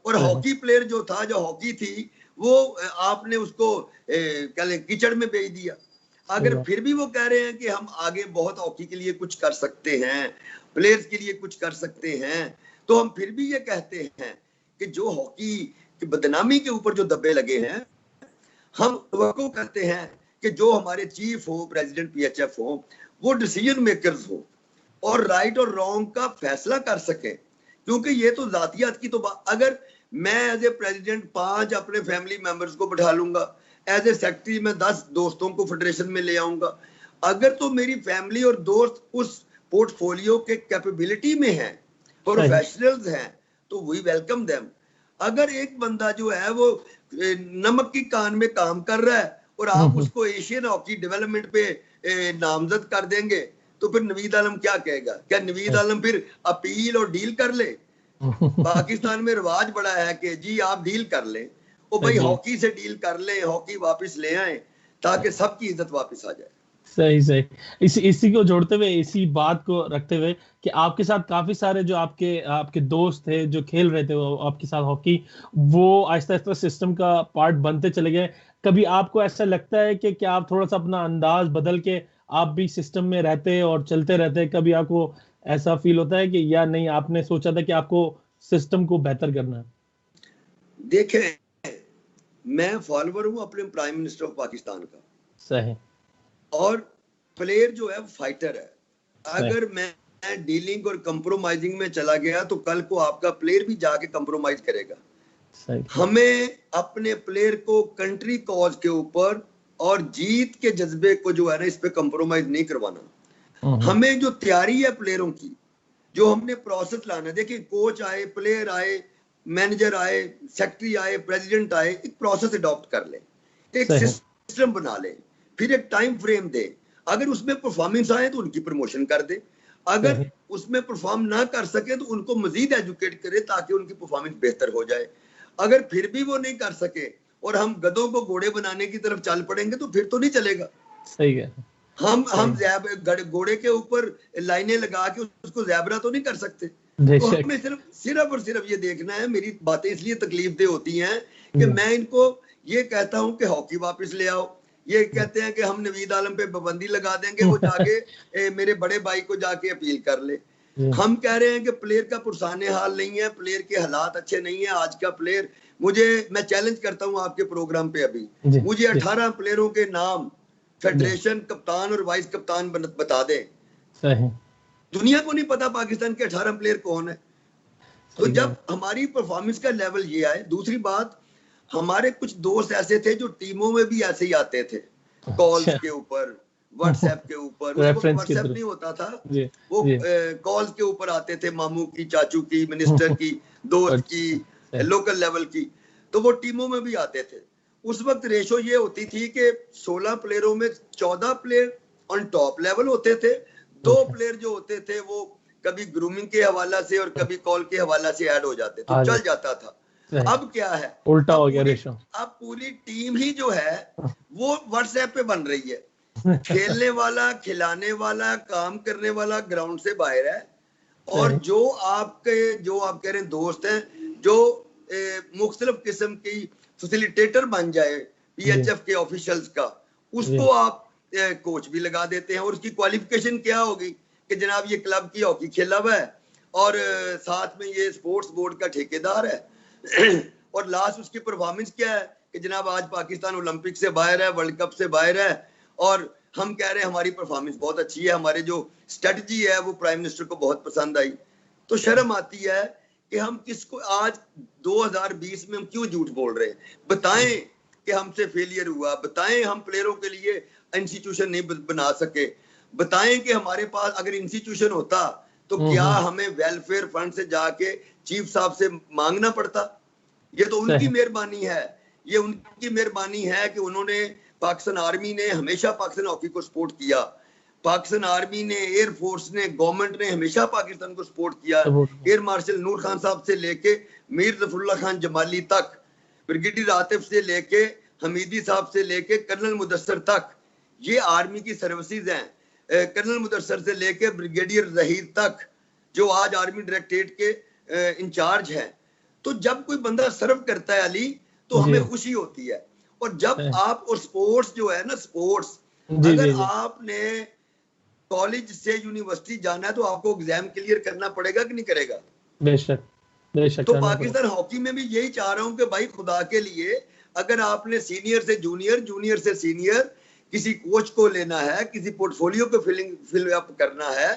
और हॉकी प्लेयर जो था, जो हॉकी थी, वो आपने उसको कीचड़ में भेज दिया। अगर फिर भी वो कह रहे हैं कि हम आगे बहुत हॉकी के लिए कुछ कर सकते हैं, प्लेयर्स के लिए कुछ कर सकते हैं, तो हम फिर भी ये कहते हैं कि जो हॉकी की बदनामी के ऊपर जो दब्बे लगे हैं, हम तवक्को करते हैं कि जो हमारे चीफ हो, प्रेसिडेंट पीएचएफ हो, वो डिसीजन मेकर्स हो और राइट और रॉन्ग का फैसला कर सके। क्योंकि ये तो जातियात की तो बात, अगर मैं एज ए प्रेसिडेंट 5 अपने फैमिली मेंबर्स को बैठा लूंगा, एज ए सेक्रेटरी में 10 दोस्तों को फेडरेशन में ले आऊंगा, अगर तो मेरी फैमिली और दोस्त उस पोर्टफोलियो के कैपेबिलिटी में हैं, प्रोफेशनल्स हैं, तो वी वेलकम देम। अगर एक बंदा जो है वो नमक की कान में काम कर रहा है और आप उसको एशियन हॉकी डेवलपमेंट पे नामजद कर देंगे, तो फिर नवीद आलम क्या कहेगा? क्या नवीद आलम फिर अपील और डील कर ले? पाकिस्तान में रिवाज बड़ा है कि जी आप डील कर ले, ओ भाई हॉकी से डील कर ले, हॉकी वापस ले आए ताकि सबकी इज्जत वापस आ जाए। सही इसी को जोड़ते हुए, इसी बात को रखते हुए कि आपके साथ काफी सारे जो आपके दोस्त थे जो खेल रहे थे वो आपके साथ हॉकी, वो आहिस्ता आहिस्ता सिस्टम का पार्ट बनते चले गए। कभी आपको ऐसा लगता है कि क्या आप थोड़ा सा अपना अंदाज बदल के आप भी सिस्टम में रहते और चलते रहते? कभी आपको ऐसा फील होता है कि या नहीं, आपने सोचा था कि आपको सिस्टम को बेहतर करना है? देखें, मैं फॉलोअर हूं अपने प्राइम मिनिस्टर ऑफ पाकिस्तान का। सही। और प्लेयर जो है फाइटर है। अगर मैं डीलिंग और कंप्रोमाइजिंग में चला गया तो कल को आपका प्लेयर भी जाके कंप्रोमाइज करेगा। हमें अपने प्लेयर को कंट्री कॉज के ऊपर और जीत के जज्बे को जो है ना, इस पे कंप्रोमाइज नहीं करवाना। हमें जो तैयारी है प्लेयरों की, जो हमने प्रोसेस लाना, देखिए कोच आए, प्लेयर आए, मैनेजर आए, सेक्रेटरी आए, प्रेसिडेंट आए, एक प्रोसेस अडॉप्ट कर ले, एक सिस्टम बना ले, फिर एक टाइम फ्रेम दे। अगर उसमें परफॉर्मेंस आए तो उनकी प्रमोशन कर दे, अगर उसमें परफॉर्म ना कर सके तो उनको मजीद एजुकेट करे ताकि उनकी परफॉर्मेंस बेहतर हो जाए। अगर फिर भी वो नहीं कर सके और हम गधों को घोड़े बनाने की तरफ चल पड़ेंगे तो फिर तो नहीं चलेगा। सही है। हम घोड़े के ऊपर लाइनें लगा के उसको ज़ेब्रा तो नहीं कर सकते। तो हमें सिर्फ और सिर्फ ये देखना है। मेरी बातें इसलिए तकलीफदेह होती हैं कि मैं इनको ये कहता हूं कि हॉकी वापस ले आओ, ये कहते हैं कि हम नवीद आलम पे पाबंदी लगा देंगे, वो जाके मेरे बड़े भाई को जाके अपील कर ले। हम कह रहे हैं कि प्लेयर का पुरसाने हाल नहीं है, प्लेयर के हालात अच्छे नहीं है। आज का प्लेयर, मैं चैलेंज करता हूं आपके प्रोग्राम पे, अभी मुझे 18 प्लेयरों के नाम फेडरेशन कप्तान और वाइस कप्तान बता दे। दुनिया को नहीं पता पाकिस्तान के 18 प्लेयर कौन है। तो जब हमारी परफॉर्मेंस का लेवल ये आए, दूसरी बात, हमारे कुछ दोस्त ऐसे थे जो टीमों में भी ऐसे ही आते थे, कॉल्स के ऊपर, व्हाट्सएप के ऊपर, व्हाट्सएप नहीं होता था, वो कॉल्स के ऊपर आते थे, मामू की, चाचू की, मिनिस्टर की, दोस्त की, लोकल लेवल की, तो वो टीमों में भी आते थे। उस वक्त रेशो ये होती थी कि 16 प्लेयरों में 14 प्लेयर ऑन टॉप लेवल होते थे, 2 प्लेयर जो होते थे वो कभी ग्रूमिंग के हवाला से और कभी कॉल के हवाला से ऐड हो जाते, तो चल जाता था। अब क्या है, उल्टा हो गया रेशो। अब पूरी टीम ही जो है वो व्हाट्सएप पे बन रही है। खेलने वाला, खिलाने वाला, काम करने वाला ग्राउंड से बाहर है। और जो आप कह रहे हैं दोस्त हैं, जो मुख्तलिफ किस्म की फैसिलिटेटर बन जाए, PHF के ऑफिशियल्स का, उसको आप कोच भी लगा देते हैं और उसकी क्वालिफिकेशन क्या होगी कि जनाब ये क्लब की हॉकी खेला हुआ है और साथ में ये स्पोर्ट्स बोर्ड का ठेकेदार है और लास्ट उसकी परफॉर्मेंस क्या है कि जनाब आज पाकिस्तान ओलंपिक से बाहर है, वर्ल्ड कप से बाहर है और हम कह रहे हैं हमारी परफॉर्मेंस बहुत अच्छी है, हमारे जो स्ट्रेटजी है वो प्राइम मिनिस्टर को बहुत पसंद आई। तो शर्म आती है कि हम किसको आज 2020 में हम क्यों झूठ बोल रहे हैं। बताएं कि हमसे फेलियर हुआ, बताएं हम प्लेयरों के लिए इंस्टीट्यूशन नहीं बना सके, बताएं कि हमारे पास अगर इंस्टीट्यूशन होता तो क्या हमें वेलफेयर फंड से जाके चीफ साहब से मांगना पड़ता। ये तो उनकी मेहरबानी है, ये उनकी मेहरबानी है कि उन्होंने, पाकिस्तान आर्मी ने हमेशा पाकिस्तान हॉकी को सपोर्ट किया, पाकिस्तान आर्मी ने, एयर फोर्स ने, गवर्नमेंट ने हमेशा पाकिस्तान को सपोर्ट किया। एयर मार्शल नूर खान साहब से लेके मीर जफरुल्लाह खान जमाली तक, ब्रिगेडियर आतिफ से लेके हमीदी साहब से लेके कर्नल मुदस्सर तक, ये आर्मी की सर्विसेज हैं। कर्नल मुदस्सर से लेके ब्रिगेडियर जहीर तक जो आज आर्मी डायरेक्टरेट के इंचार्ज हैं। तो जब कोई बंदा सर्व करता है अली तो हमें खुशी होती है। और जब आप, और स्पोर्ट्स जो है ना, स्पोर्ट्स अगर आपने कॉलेज से यूनिवर्सिटी जाना है तो आपको एग्जाम क्लियर करना पड़ेगा कि नहीं करेगा? बेशक बेशक। तो पाकिस्तान हॉकी में भी यही चाह रहा हूं कि भाई खुदा के लिए अगर आपने सीनियर से जूनियर, जूनियर से सीनियर किसी कोच को लेना है, किसी पोर्टफोलियो को फिल अप करना है,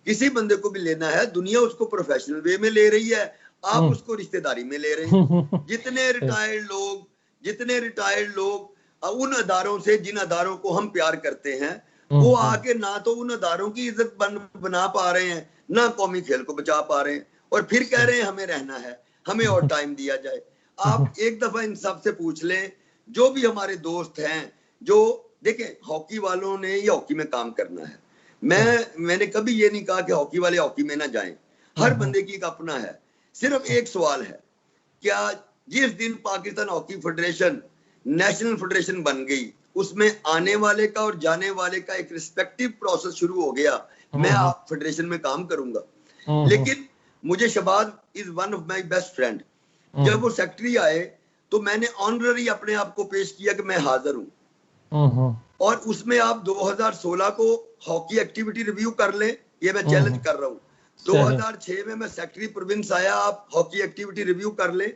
किसी बंदे को भी लेना है, दुनिया उसको प्रोफेशनल वे में ले रही है, आप उसको रिश्तेदारी में ले रहे हैं। जितने रिटायर्ड लोग उन अदारों से, जिन अदारों को हम प्यार करते हैं, वो आके ना तो उन अदारों की इज्जत बना पा रहे हैं, ना कौमी खेल को बचा पा रहे हैं, और फिर कह रहे हैं हमें रहना है, हमें और टाइम दिया जाए। आप एक दफा इन सब से पूछ लें, जो भी हमारे दोस्त हैं, जो देखें हॉकी वालों ने ये हॉकी में काम करना है। मैंने कभी ये नहीं कहा कि हॉकी वाले हॉकी में ना जाएं, हर बंदे की एक अपना है। सिर्फ एक सवाल है, क्या जिस दिन Pakistan hockey federation national federation बन गई, उसमें आने वाले का और जाने वाले का एक रिस्पेक्टिव प्रोसेस शुरू हो गया, मैं आप फेडरेशन में काम करूंगा। लेकिन मुझे Shahbaz is one of my best friend, जब वो सेक्रेटरी आए तो मैंने ऑनररी अपने आप को पेश किया कि मैं हाजिर हूं, और उसमें आप 2016 को हॉकी एक्टिविटी रिव्यू कर लें, ये मैं चैलेंज कर रहा हूं। 2006 में मैं सेक्रेटरी प्रोविंस आया, आप हॉकी एक्टिविटी रिव्यू कर लें।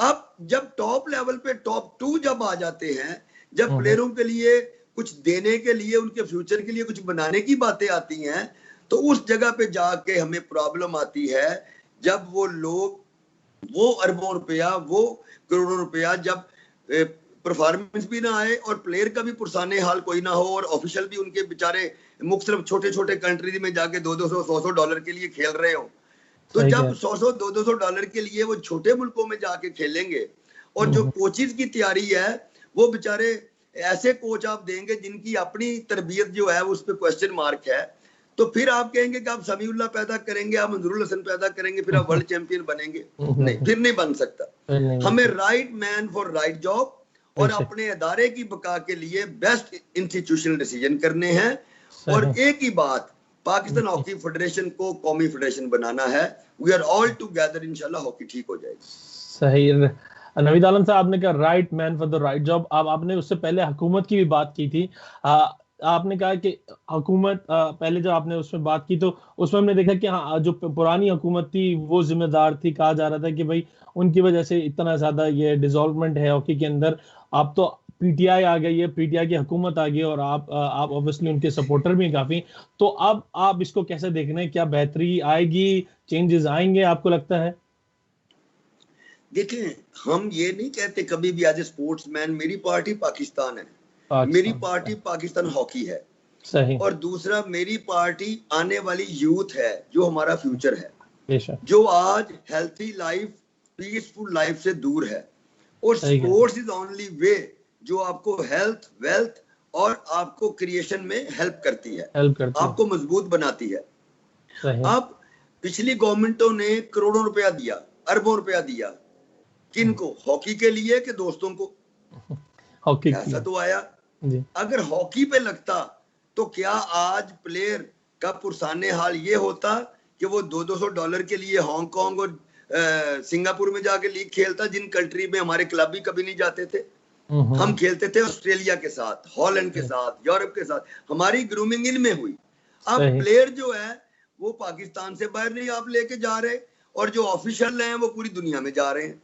अब जब टॉप लेवल पे टॉप 2 जब आ जाते हैं, जब प्लेयरों के लिए कुछ देने के लिए, उनके फ्यूचर के लिए कुछ बनाने की बातें आती हैं, तो उस जगह पे जाके हमें प्रॉब्लम आती है। जब वो लोग, वो अरबों रुपया, वो करोड़ों रुपया, जब परफॉर्मेंस भी ना आए और प्लेयर का भी पुरसाने हाल कोई ना हो, और ऑफिशियल भी उनके बेचारे मुख्तलिफ छोटे छोटे कंट्री में जाके $200-100 के लिए खेल रहे हो, तो जब $100-200 के लिए वो छोटे मुल्कों में जाके खेलेंगे, और जो कोचिज की तैयारी है वो बेचारे ऐसे कोच आप देंगे जिनकी अपनी तरबियत जो है उस पर क्वेश्चन मार्क है, तो फिर आप कहेंगे कि आप समीउल्लाह पैदा करेंगे, आप मंजूरुल हसन पैदा करेंगे, फिर आप वर्ल्ड चैंपियन बनेंगे? नहीं, फिर नहीं बन सकता। हमें right man for right job और अपने अदारे की बका के लिए बेस्ट इंस्टीट्यूशनल डिसीजन करने हैं। और एक ही बात, पाकिस्तान हॉकी फेडरेशन को कौमी फेडरेशन बनाना है। वी आर ऑल टुगेदर, इंशाल्लाह हॉकी ठीक हो जाएगी। सही। नवीद आलम साहब, आपने कहा right man for the right job. अब आपने उससे पहले हुकूमत की भी बात की थी। आपने कहा कि हुकूमत, पहले जब आपने उसमें बात की तो उसमें हमने देखा कि हाँ, जो पुरानी हुकूमत थी वो जिम्मेदार थी। कहा जा रहा था कि भाई उनकी वजह से इतना ज्यादा ये डिसॉल्वमेंट है हॉकी के अंदर। आप तो पीटीआई आ गई है, पीटीआई की हुकूमत आ गई, और आप ऑब्वियसली उनके सपोर्टर भी काफी। तो अब आप इसको कैसे देख रहे हैं? क्या बेहतरी आएगी, चेंजेस आएंगे, आपको लगता है? देखें, हम ये नहीं कहते कभी भी एज ए स्पोर्ट्समैन मेरी पार्टी पाकिस्तान है, मेरी पार्टी पाकिस्तान हॉकी है। सही। और दूसरा, मेरी पार्टी आने वाली यूथ है, जो हमारा फ्यूचर है, जो आज हेल्थी लाइफ, पीसफुल लाइफ से दूर है। और स्पोर्ट्स इज ओनली वे जो आपको हेल्थ, वेल्थ और आपको क्रिएशन में हेल्प करती है, आपको मजबूत बनाती है। अब पिछली गवर्नमेंटों ने करोड़ों रुपया दिया, अरबों रुपया दिया, किनको? हॉकी के लिए कि दोस्तों को? हॉकी ऐसा तो आया। अगर हॉकी पे लगता तो क्या आज प्लेयर का पुरसाने हाल ये होता कि वो $200 के लिए हांगकांग और सिंगापुर में जाके लीग खेलता, जिन कंट्री में हमारे क्लब भी कभी नहीं जाते थे? हम खेलते थे ऑस्ट्रेलिया के साथ, हॉलैंड के साथ, यूरोप के साथ, हमारी ग्रूमिंग इनमें हुई। अब प्लेयर जो है वो पाकिस्तान से बाहर नहीं आप लेके जा रहे, और जो ऑफिशियल हैं वो पूरी दुनिया में जा रहे हैं,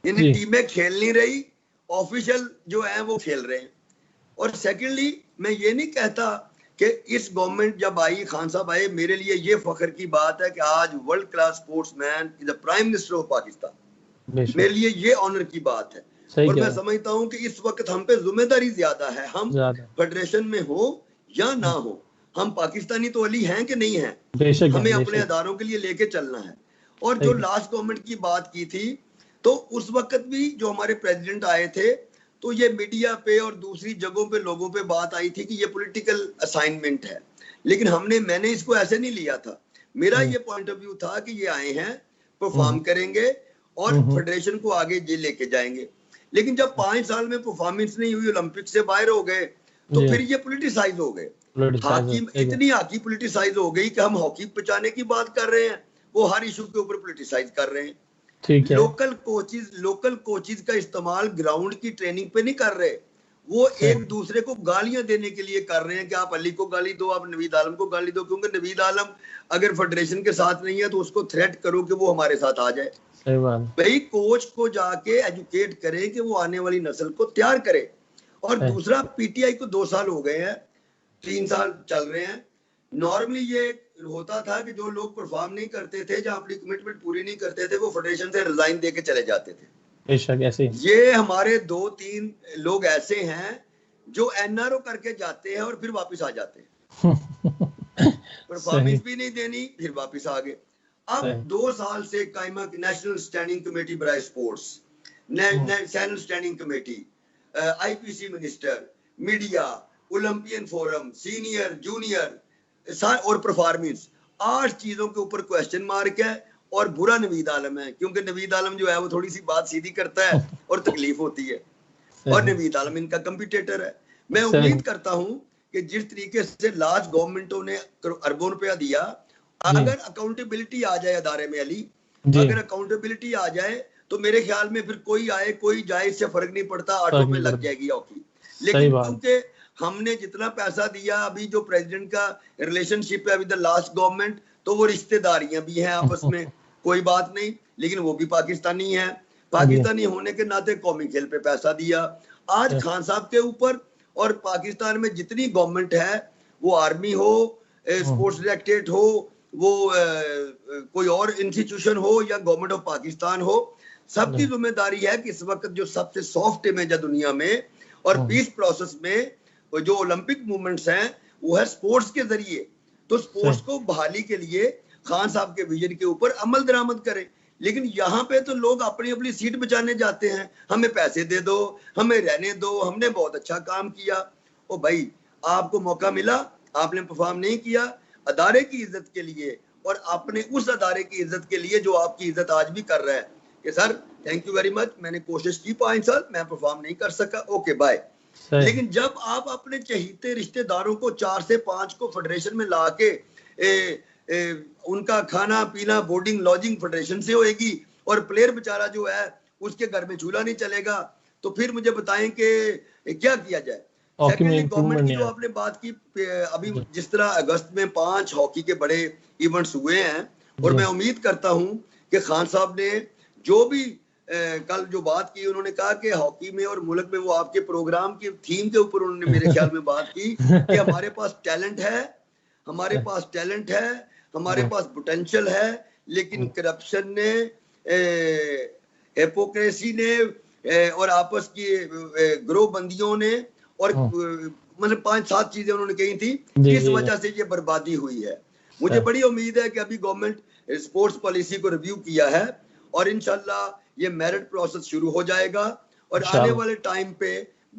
यानी टीमें खेल नहीं रही, ऑफिशियल जो है वो खेल रहे हैं। और सेकेंडली मैं ये नहीं कहता कि इस गवर्नमेंट जब आई, खान साहब आए, मेरे लिए ये फख्र की बात है कि आज world class sportsman is the prime minister of Pakistan, मेरे लिए ये ऑनर की बात है। और मैं समझता हूँ कि इस वक्त हम पे जिम्मेदारी ज्यादा है, हम फेडरेशन में हो या ना हो, हम पाकिस्तानी तो अली हैं कि नहीं है, हमें अपने अदारों के लिए लेके चलना है। और जो लास्ट गवर्नमेंट की बात की थी, तो उस वक्त भी जो हमारे प्रेसिडेंट आए थे, तो ये मीडिया पे और दूसरी जगहों पे लोगों पे बात आई थी कि ये पॉलिटिकल असाइनमेंट है, लेकिन मैंने इसको ऐसे नहीं लिया था। मेरा ये पॉइंट ऑफ व्यू था कि ये आए हैं, परफॉर्म करेंगे और फेडरेशन को आगे ये लेके जाएंगे। लेकिन जब 5 साल में परफॉर्मेंस नहीं हुई, ओलंपिक से बाहर हो गए, तो फिर ये पॉलिटिसाइज हो गए। हॉकी इतनी हॉकी पॉलिटिसाइज हो गई कि हम हॉकी बचाने की बात कर रहे हैं, वो हर इशू के ऊपर पॉलिटिसाइज कर रहे हैं। लोकल कोचेज का इस्तेमाल ग्राउंड की ट्रेनिंग पे नहीं कर रहे, वो एक दूसरे को गालियां देने के लिए कर रहे हैं कि आप अली को गाली दो, आप नवीद आलम को गाली दो, क्योंकि नवीद आलम अगर फेडरेशन के साथ नहीं है तो उसको थ्रेट करो कि वो हमारे साथ आ जाए। भाई कोच को जाके एजुकेट करे कि वो आने वाली नस्ल को तैयार करे। और दूसरा, पीटीआई को 2 साल हो गए हैं, 3 साल चल रहे हैं। नॉर्मली ये होता था कि जो लोग परफॉर्म नहीं करते थे, जहां अपनी कमिटमेंट पूरी नहीं करते थे, वो फेडरेशन से रिजाइन देके चले जाते थे। ऐसे ये हमारे 2-3 लोग ऐसे हैं जो एनआरओ करके जाते हैं और फिर वापस आ जाते हैं परफॉर्मेंस भी नहीं देनी, फिर वापस आ गए। अब 2 साल से कायमा नेशनल स्टैंडिंग कमेटी बराए sports, national standing committee, IPC minister, media, olympian forum, senior junior और परफॉर्मेंस, 8 चीजों के ऊपर क्वेश्चन मार्क है। और बुरा नवीद आलम है, क्योंकि नवीद आलम जो है वो थोड़ी सी बात सीधी करता है और तकलीफ होती है, और नवीद आलम इनका कंपटीटर है। मैं उम्मीद करता हूं कि जिस तरीके से लास्ट गवर्नमेंटों ने अरबों रुपया दिया, अगर अकाउंटेबिलिटी आ जाए अदारे में अली, अगर अकाउंटेबिलिटी आ जाए तो मेरे ख्याल में फिर कोई आए कोई जाए, इससे फर्क नहीं पड़ता, ऑटो में लग जाएगी हॉकी। लेकिन क्योंकि हमने जितना पैसा दिया, अभी जो प्रेसिडेंट का रिलेशनशिप है विद द लास्ट गवर्नमेंट, तो वो रिश्तेदारियां भी हैं आपस में, कोई बात नहीं, लेकिन वो भी पाकिस्तानी है। पाकिस्तानी होने के नाते कौमी खेल पे पैसा दिया। आज खान साहब के ऊपर और पाकिस्तान में जितनी गवर्नमेंट है, वो आर्मी हो, स्पोर्ट्स डायरेक्टरेट हो, वो कोई और इंस्टीट्यूशन हो या गवर्नमेंट ऑफ पाकिस्तान हो, सबकी जिम्मेदारी है कि इस वक्त जो सबसे सॉफ्ट इमेज है दुनिया में और पीस प्रोसेस में जो ओलंपिक मूवमेंट्स हैं, वो है स्पोर्ट्स के जरिए। तो स्पोर्ट्स को बहाली के लिए खान साहब के विजन के ऊपर अमल दरामद करें। लेकिन यहाँ पे तो लोग अपनी अपनी सीट बचाने जाते हैं, हमें पैसे दे दो, हमें रहने दो, हमने बहुत अच्छा काम किया। ओ भाई, आपको मौका मिला, आपने परफॉर्म नहीं किया, अदारे की इज्जत के लिए और अपने उस अदारे की इज्जत के लिए जो आपकी इज्जत आज भी कर रहा है कि sir thank you very much, मैंने कोशिश की 5 साल, मैं परफॉर्म नहीं कर सका, ओके बाय। लेकिन जब आप अपने चहीते रिश्तेदारों को 4 से 5 को फेडरेशन में ला के उनका खाना पीना बोर्डिंग लॉजिंग फेडरेशन से होएगी और प्लेयर बेचारा जो है उसके घर में चूल्हा नहीं चलेगा, तो फिर मुझे बताएं कि क्या किया जाए। सेकेंडली गवर्नमेंट की जो आपने बात की, अभी जिस तरह अगस्त में 5 हॉकी के बड़े इवेंट्स हुए हैं, और मैं उम्मीद करता हूं कि खान साहब ने जो भी कल जो बात की, उन्होंने कहा कि हॉकी में और मुल्क में, वो आपके प्रोग्राम की थीम के ऊपर उन्होंने मेरे ख्याल में बात की कि हमारे पास टैलेंट है, हमारे पास टैलेंट है, हमारे पास पोटेंशियल है, लेकिन करप्शन ने, हिपोक्रेसी ने और आपस की ग्रोहबंदियों ने और मतलब 5-7 चीजें उन्होंने कही थी, इस वजह से ये बर्बादी हुई है। मुझे बड़ी उम्मीद है कि अभी गवर्नमेंट स्पोर्ट्स पॉलिसी को रिव्यू किया है और इंशाल्लाह ये मेरिट प्रोसेस शुरू हो जाएगा और आने वाले टाइम पे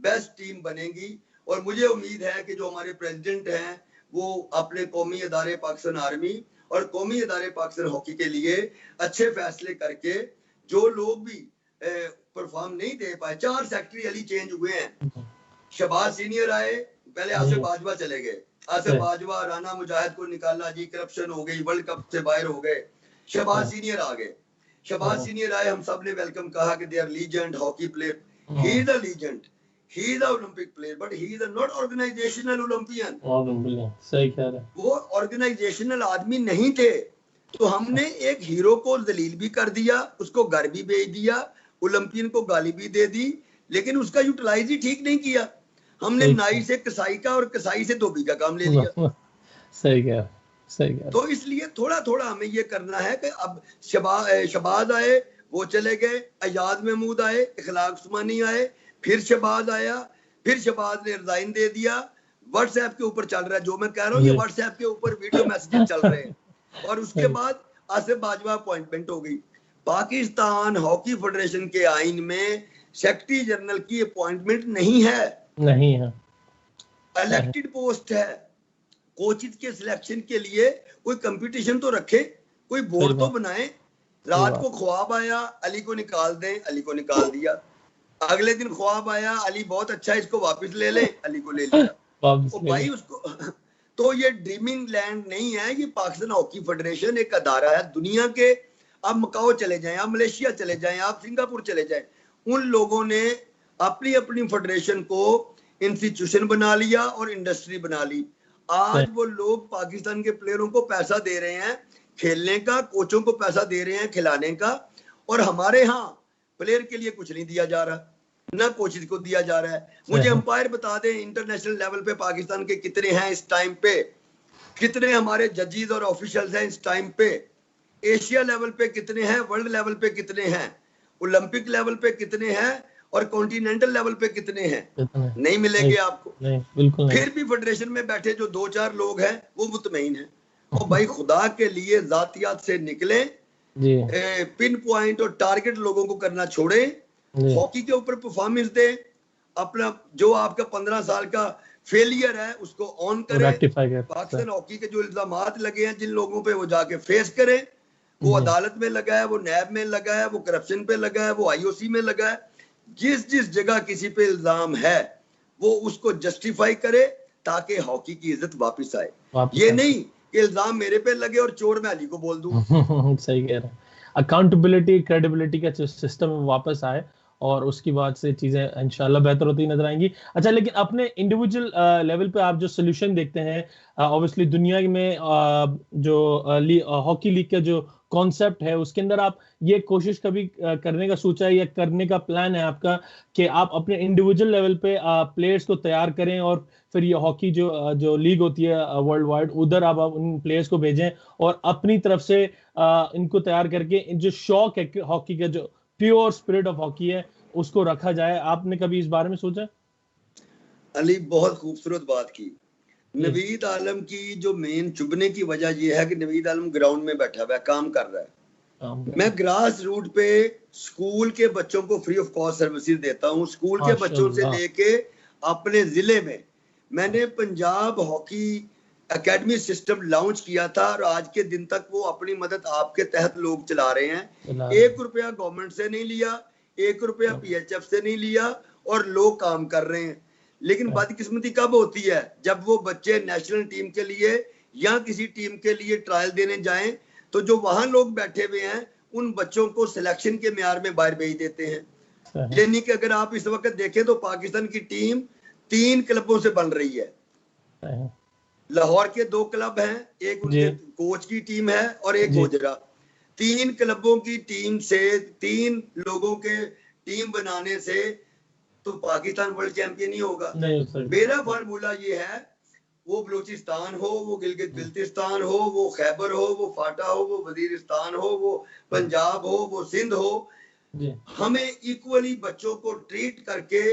बेस्ट टीम बनेगी। और मुझे उम्मीद है कि जो हमारे प्रेसिडेंट हैं वो अपने कौमी अदारे पाकिस्तान आर्मी और कौमी अदारे पाकिस्तान हॉकी के लिए अच्छे फैसले करके, जो लोग भी परफॉर्म नहीं दे पाए, 4 सेक्रेटरी अली चेंज हुए हैं, शहबाज सीनियर आए, पहले आसिफ बाजवा चले गए, आसिफ बाजवा राना मुजाहिद को निकाला जी, करप्शन हो गई, वर्ल्ड कप से बाहर हो गए, शहबाज सीनियर आ गए। शहबाज सीनियर आए, हम सब ने वेलकम कहा कि they are legend hockey player, he is a legend, he is an Olympic player, but he is not organizational Olympian. सही कह रहे हैं। वो ऑर्गेनाइजेशनल आदमी नहीं थे, तो हमने एक हीरो को जलील भी कर दिया, उसको घर भी भेज दिया, ओलंपियन को गाली भी दे दी, लेकिन उसका यूटिलाइज ही ठीक नहीं किया। हमने नाई से कसाई का और कसाई से धोबी का काम ले लिया। सही कह, सही कह। तो इसलिए थोड़ा थोड़ा हमें ये करना है कि अब शबाज आए, वो चले गए, आजाद महमूद आए, इखलाक उस्मानी आए, फिर शबाज आया, फिर शबाज ने रिजाइन दे दिया। व्हाट्सएप के ऊपर चल रहा है जो मैं कह रहा हूँ, ये व्हाट्सएप के ऊपर वीडियो मैसेजेस चल रहे हैं। और उसके बाद आसिफ बाजवा अपॉइंटमेंट हो गई। पाकिस्तान हॉकी फेडरेशन के आइन में सेक्रेटरी जनरल की अपॉइंटमेंट नहीं है, इलेक्टेड पोस्ट है। कोचिज के सिलेक्शन के लिए कोई कंपटीशन तो रखे, कोई बोर्ड तो बनाए। रात को ख्वाब आया, अली को निकाल दें, अली को निकाल दिया। अगले दिन ख्वाब आया, अली बहुत अच्छा, इसको वापस ले लें, अली को ले लिया। तो भाई उसको तो ये ड्रीमिंग लैंड नहीं है, ये पाकिस्तान हॉकी फेडरेशन एक अदारा है दुनिया के। आप मकाओ चले जाएं, आप मलेशिया चले जाएं, आप सिंगापुर चले जाएं, उन लोगों ने अपनी अपनी फेडरेशन को इंस्टीट्यूशन बना लिया और इंडस्ट्री बना ली। आज वो लोग पाकिस्तान के प्लेयरों को पैसा दे रहे हैं खेलने का, कोचों को पैसा दे रहे हैं खिलाने का, और हमारे यहाँ प्लेयर के लिए कुछ नहीं दिया जा रहा, ना कोचिज को दिया जा रहा है। मुझे अंपायर बता दें इंटरनेशनल लेवल पे पाकिस्तान के कितने हैं इस टाइम पे, कितने हमारे जजेस और ऑफिशियल्स हैं इस टाइम पे, एशिया लेवल पे कितने हैं, वर्ल्ड लेवल पे कितने हैं, ओलंपिक लेवल पे कितने हैं, और कॉन्टिनेंटल लेवल पे कितने हैं? नहीं मिलेंगे आपको। बिल्कुल फिर भी फेडरेशन में बैठे जो 2-4 लोग हैं वो मुतमईन हैं। और भाई खुदा के लिए जातियात से निकले, पिन पॉइंट और टारगेट लोगों को करना छोड़े, हॉकी के ऊपर परफॉर्मेंस दे, अपना जो आपका 15 साल का फेलियर है उसको ऑन करें। पाकिस्तान हॉकी के जो इल्जामात लगे हैं जिन लोगों पे, वो जाके फेस करें। वो अदालत में लगा है, वो नैब में लगा है, वो करप्शन पे लगा है, वो आईओसी में लगा है। जिस जिस जगह किसी पे इल्जाम है वो उसको जस्टिफाई करे ताकि हॉकी की इज्जत वापस आए। ये नहीं कि इल्जाम मेरे पे लगे और चोर मैं अली को बोल दूं। सही कह रहे हैं। अकाउंटेबिलिटी, क्रेडिबिलिटी का जो सिस्टम वापस आए और उसकी बाद से चीजें इंशाल्लाह बेहतर होती नजर आएंगी। अच्छा, लेकिन अपने इंडिविजुअल लेवल पे आप जो सोल्यूशन देखते हैं, ऑब्वियसली दुनिया में जो हॉकी लीग का जो कॉन्सेप्ट है उसके अंदर आप ये कोशिश कभी करने का सोचा है या करने का प्लान है आपका कि आप अपने इंडिविजुअल लेवल पे प्लेयर्स को तैयार करें और फिर ये हॉकी जो लीग होती है वर्ल्ड वाइड, उधर आप उन प्लेयर्स को भेजें और अपनी तरफ से इनको तैयार करके जो शौक है हॉकी का, जो प्योर स्पिरिट ऑफ हॉकी है, उसको रखा जाए? आपने कभी इस बारे में सोचा? अली बहुत खूबसूरत बात की। नवीद आलम की जो मेन चुभने की वजह यह है कि नवीद आलम ग्राउंड में बैठा हुआ है, काम कर रहा है। मैं ग्रास रूट पे स्कूल के बच्चों को फ्री ऑफ कॉस्ट सर्विसेज देता हूँ। स्कूल के बच्चों से लेके अपने जिले में मैंने Punjab hockey academy system launch किया था और आज के दिन तक वो अपनी मदद आपके तहत लोग चला रहे हैं। 1 रुपया गवर्नमेंट से नहीं लिया, 1 रुपया पीएचएफ से नहीं लिया, और लोग काम कर रहे हैं। लेकिन बदकिस्मती कब होती है? जब वो बच्चे नेशनल टीम के लिए या किसी टीम के लिए ट्रायल देने जाएं तो जो वहां लोग बैठे हुए हैं उन बच्चों को सिलेक्शन के म्यार में बाहर भेज देते हैं। यानी कि अगर आप इस वक्त देखें तो पाकिस्तान की टीम 3 क्लबों से बन रही है। लाहौर के 2 क्लब हैं, एक उनके कोच की टीम है और एक गोजरा। 3 क्लबों की टीम से 3 लोगों के टीम बनाने से तो पाकिस्तान वर्ल्ड चैंपियन नहीं होगा। मेरा फार्मूला ये है, वो बलूचिस्तान हो, वो गिलगित बिल्तिस्तान हो, वो खैबर हो, वो फाटा हो, वो वजीरिस्तान हो, वो पंजाब हो, वो सिंध हो, हमें इक्वली बच्चों को ट्रीट करके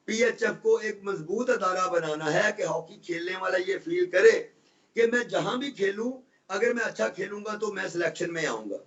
पीएचएफ को एक मजबूत अदारा बनाना है कि हॉकी खेलने वाला ये फील करे कि मैं जहां भी खेलूं, अगर मैं अच्छा खेलूंगा तो मैं सिलेक्शन में आऊंगा।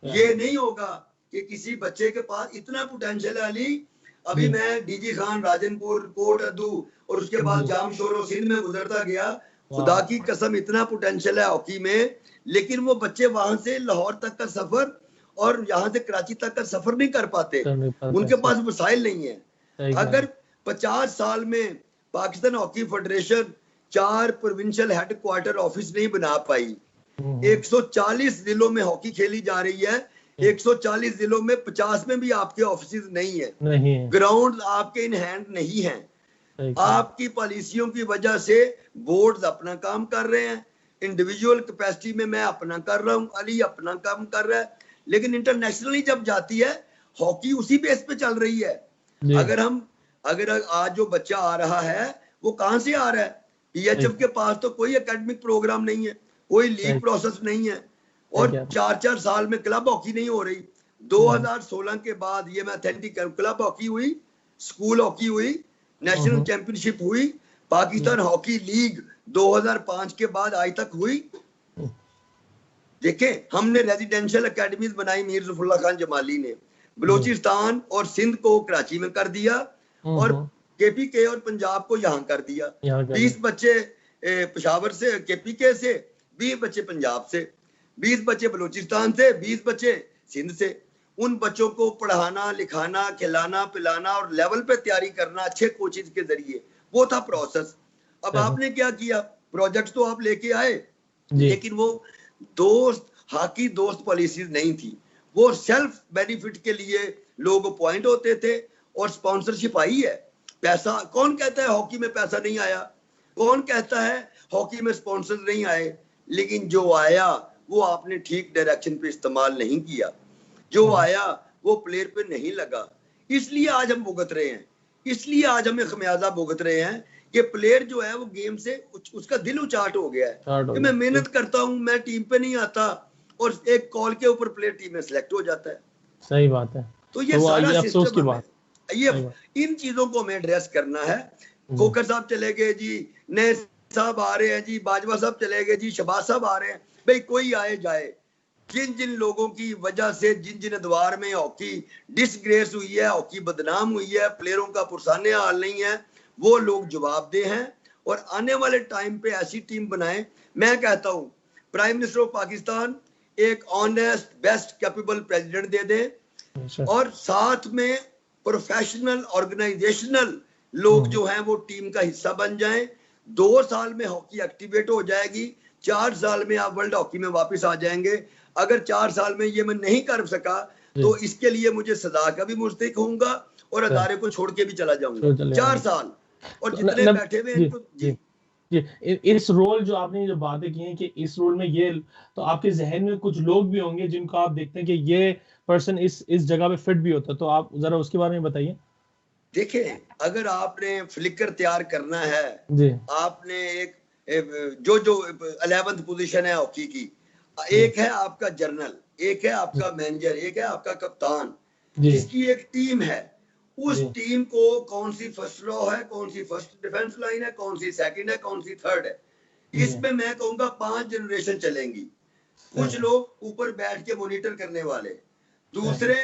ये नहीं होगा कि किसी बच्चे के पास इतना पोटेंशियल है। अली, अभी मैं डीजी खान, राजनपुर, कोट अद्दू और उसके बाद जामशोरो सिंध में गुजरता गया। खुदा की कसम इतना पोटेंशियल है हॉकी में, लेकिन वो बच्चे वहां से लाहौर तक का सफर और यहाँ से कराची तक का सफर नहीं कर पाते, उनके पास वसाइल नहीं है। अगर 50 साल में Pakistan hockey federation 4 provincial headquarter office नहीं बना पाई, 140 जिलों में हॉकी खेली जा रही है, 140 जिलों में 50 में भी आपके ऑफिस नहीं है, ग्राउंड आपके इन हैंड नहीं है, आपकी पॉलिसियों की वजह से बोर्ड्स अपना काम कर रहे हैं, इंडिविजुअल कैपेसिटी में मैं अपना कर रहा हूँ, अली अपना काम कर रहा है, लेकिन इंटरनेशनली जब जाती है हॉकी उसी बेस पे चल रही है। अगर आज जो बच्चा आ रहा है वो कहाँ से आ रहा है? पीएचएफ के पास तो कोई एकेडमिक प्रोग्राम नहीं है, कोई लीग प्रोसेस नहीं है, और 4-4 साल में क्लब हॉकी नहीं हो रही। 2016 के बाद ये मैं अथेंटिक क्लब हॉकी हुई, स्कूल हॉकी हुई, नेशनल चैंपियनशिप हुई, पाकिस्तान हॉकी लीग 2005 के बाद आज तक हुई। देखें, हमने रेजिडेंशियल एकेडमीज बनाई मीर ज़फरुल्लाह खान जमाली ने, बलूचिस्तान और सिंध को कराची में कर दिया, और केपीके और पंजाब को यहाँ कर दिया। 20 बच्चे पेशावर से, केपीके से, 20 बच्चे पंजाब से, 20 बच्चे बलूचिस्तान से, 20 बच्चे सिंध से। उन बच्चों को पढ़ाना, लिखाना, खिलाना, पिलाना और लेवल पे तैयारी करना अच्छे कोचेज के जरिए, वो था प्रोसेस। अब आपने क्या किया? प्रोजेक्ट तो आप लेके आए, लेकिन वो हॉकी दोस्त पॉलिसीज नहीं थी। वो सेल्फ बेनिफिट के लिए लोग अपॉइंट होते थे और स्पॉन्सरशिप आई है। पैसा, कौन कहता है हॉकी में पैसा नहीं आया? कौन कहता है हॉकी में स्पॉन्सर नहीं आए? लेकिन जो आया वो आपने ठीक डायरेक्शन पे इस्तेमाल नहीं किया, जो आया वो प्लेयर पे नहीं लगा। इसलिए आज हम भुगत रहे हैं, इसलिए आज हमें खमियाजा भुगत रहे हैं कि प्लेयर जो है वो गेम से उसका दिल उचाट हो गया है कि मैं मेहनत करता हूं, मैं टीम पे नहीं आता, और एक कॉल के ऊपर प्लेयर टीम में सिलेक्ट हो जाता है। सही बात है। तो ये सारा सिस्टम की बात, ये इन चीजों को हमें एड्रेस करना है। खोकर साहब चले गए जी, नए साहब आ रहे हैं जी, बाजवा साहब चले गए जी, शबाज साहब आ रहे हैं। भाई कोई आए जाए, जिन जिन लोगों की वजह से, जिन जिन अदवार में हॉकी डिसग्रेस हुई है, हॉकी बदनाम हुई है, प्लेयरों का पुरसाने हाल नहीं है, वो लोग जवाबदेह हैं। और आने वाले टाइम पे ऐसी टीम बनाएं। मैं कहता हूं प्राइम मिनिस्टर ऑफ पाकिस्तान एक ऑनेस्ट, बेस्ट, कैपेबल प्रेसिडेंट दे दे, और साथ में प्रोफेशनल, ऑर्गेनाइजेशनल लोग जो हैं वो टीम का हिस्सा बन जाएं। 2 साल में हॉकी एक्टिवेट हो जाएगी, 4 साल में आप वर्ल्ड हॉकी में वापस आ जाएंगे। अगर 4 साल में ये मैं नहीं कर सका तो इसके लिए मुझे सजा का भी मुस्तहिक होऊंगा और अदारे को छोड़ के भी चला जाऊंगा। 4 साल, और जितने बैठे हुए इनको जी इस रोल जो आपने जो बातें की हैं कि इस रोल में ये, तो आपके जहन में कुछ लोग भी होंगे जिनको आप देखते हैं कि ये पर्सन इस जगह पे फिट भी होता है, तो आप जरा उसके बारे में बताइए। देखिए, अगर आपने फ्लिकर तैयार करना है जी, आपने एक जो 11th पोजीशन है हॉकी की, एक है आपका जर्नल, एक है आपका मैनेजर, एक है आपका कप्तान, इसकी एक टीम है। उस टीम को कौन सी फर्स्ट रो है, कौन सी फर्स्ट डिफेंस लाइन है, कौन सी सेकंड है, कौन सी थर्ड है, इसमें मैं कहूंगा 5 जनरेशन चलेंगी। कुछ लोग ऊपर बैठ के मॉनिटर करने वाले, दूसरे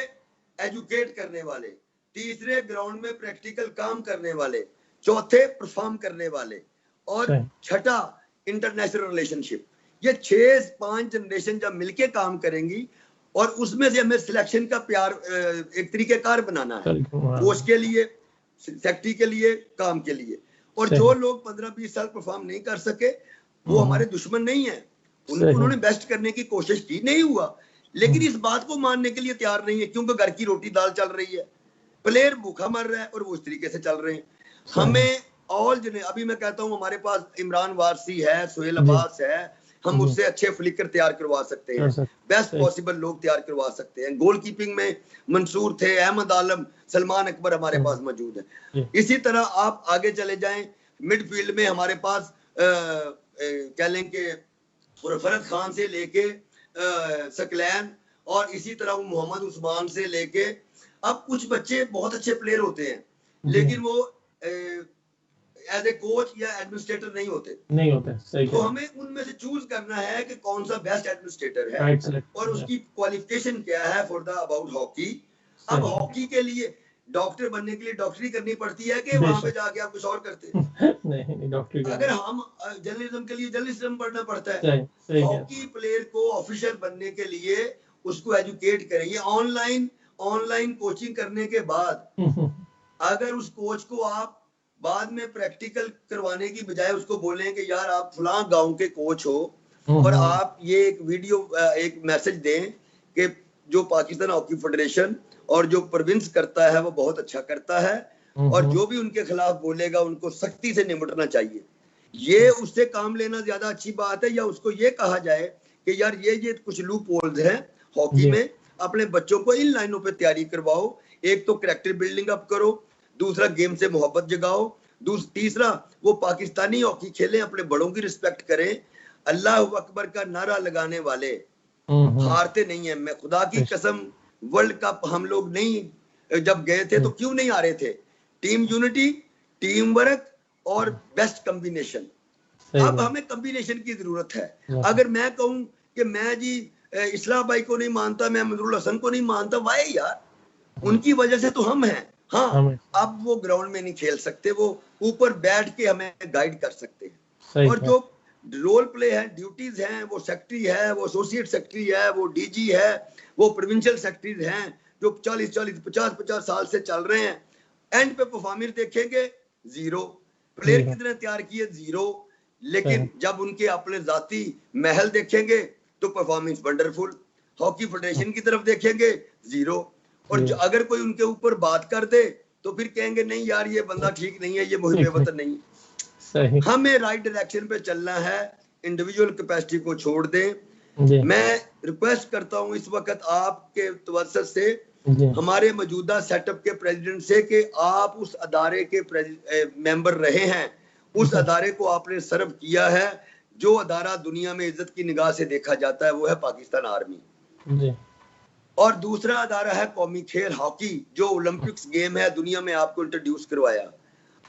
एजुकेट करने वाले, तीसरे ग्राउंड में प्रैक्टिकल काम करने वाले, चौथे परफॉर्म करने वाले, और छठा इंटरनेशनल रिलेशनशिप। ये 6-5 जनरेशन जब मिलके काम करेंगी, और उसमें से हमें सिलेक्शन का प्यार एक तरीकेकार बनाना है, कोच के लिए, सेक्रेटरी के लिए, काम के लिए। और जो लोग 15-20 साल परफॉर्म नहीं कर सके वो हमारे दुश्मन नहीं है, उन्होंने बेस्ट करने की कोशिश की, नहीं हुआ, लेकिन इस बात को मानने के लिए तैयार नहीं है, क्योंकि घर की रोटी दाल चल रही है, प्लेयर भूखा मर रहा है और वो इस तरीके से चल रहे हैं। हमें ऑल जने, अभी मैं कहता हूँ हमारे पास इमरान वारसी है, सोहेल अब्बास है, हम उससे अच्छे फ्लिकर तैयार करवा सकते हैं, बेस्ट पॉसिबल लोग तैयार करवा सकते हैं। गोल कीपिंग में मंसूर थे, अहमद आलम, सलमान अकबर हमारे पास मौजूद है। इसी तरह आप आगे चले जाएं, मिडफील्ड में हमारे पास कह लें कि फरद खान से लेके सकलैन, और इसी तरह मोहम्मद उस्मान से लेके, अब कुछ बच्चे बहुत अच्छे प्लेयर होते हैं, लेकिन वो एज ए कोच या एडमिनिस्ट्रेटर नहीं होते। सही तो हमें उनमें से चूज करना है कि कौन सा बेस्ट एडमिनिस्ट्रेटर है, और उसकी क्वालिफिकेशन क्या है फॉर द अबाउट हॉकी। अब हॉकी के लिए डॉक्टर बनने के लिए डॉक्टरी करनी पड़ती है कि वहां पे जाके आप कुछ और करते हैं? नहीं, डॉक्टरी। अगर हम जर्नलिज्म के लिए जर्नलिज्म पढ़ना पड़ता है। हॉकी प्लेयर को ऑफिशियल बनने के लिए उसको एजुकेट करें। ये ऑनलाइन कोचिंग करने के बाद अगर उस कोच को आप बाद में प्रैक्टिकल करवाने की बजाय उसको बोलें कि यार आप फलां गांव के कोच हो, और आप ये एक वीडियो, एक मैसेज दें कि जो पाकिस्तान हॉकी फेडरेशन और जो प्रोविंस करता है वो बहुत अच्छा करता है, और जो भी उनके खिलाफ बोलेगा उनको सख्ती से निपटना चाहिए। ये उससे काम लेना ज्यादा अच्छी बात है, या उसको ये कहा जाए कि यार ये कुछ लूप होल्स हैं हॉकी में, अपने बच्चों को इन लाइनों पे तैयारी करवाओ। एक तो कैरेक्टर बिल्डिंग अप करो, दूसरा गेम से मोहब्बत जगाओ, तीसरा वो पाकिस्तानी हॉकी खेलें, अपने बड़ों की रिस्पेक्ट करें। अल्लाह अकबर का नारा लगाने वाले हारते नहीं है। मैं खुदा की कसम, वर्ल्ड कप हम लोग नहीं जब गए थे तो क्यों नहीं आ रहे थे? टीम यूनिटी, टीम वर्क और बेस्ट कॉम्बिनेशन। अब हमें कॉम्बिनेशन की जरूरत है। अगर मैं कहूं कि मैं जी इस्लाह भाई को नहीं मानता, मैं मजरुल हसन को नहीं मानता, वाई यार, उनकी वजह से तो हम हैं। हाँ, अब वो ग्राउंड में नहीं खेल सकते, वो ऊपर बैठ के हमें गाइड कर सकते हैं। और जो रोल प्ले है, ड्यूटीज हैं, वो सेक्रेटरी है, वो एसोसिएट सेक्रेटरी है, वो डीजी है, वो प्रोविंशियल सेक्रेटरीज हैं जो 40-40 50-50 साल से चल रहे हैं। एंड पे परफॉर्मेंस देखेंगे जीरो, प्लेयर कितने तैयार किए जीरो, लेकिन जब उनके अपने जाती महल देखेंगे तो परफॉर्मेंस वंडरफुल। हॉकी फेडरेशन की तरफ देखेंगे जीरो, और अगर कोई उनके ऊपर बात कर दे तो फिर कहेंगे नहीं यार ये बंदा ठीक नहीं है, ये मुहिब वतन नहीं है। हमें राइट डायरेक्शन पे चलना है, इंडिविजुअल कैपेसिटी को छोड़ दें। मैं रिक्वेस्ट करता हूं इस वक्त आपके तवज्जुह से, हमारे मौजूदा सेटअप के प्रेसिडेंट से, कि आप उस अदारे के मेंबर रहे हैं, उस अदारे को आपने सर्व किया है। जो अदारा दुनिया में इज्जत की निगाह से देखा जाता है वो है पाकिस्तान आर्मी। और दूसरा अदारा है कौमी खेल हॉकी, जो ओलंपिक्स गेम है दुनिया में आपको इंट्रोड्यूस करवाया।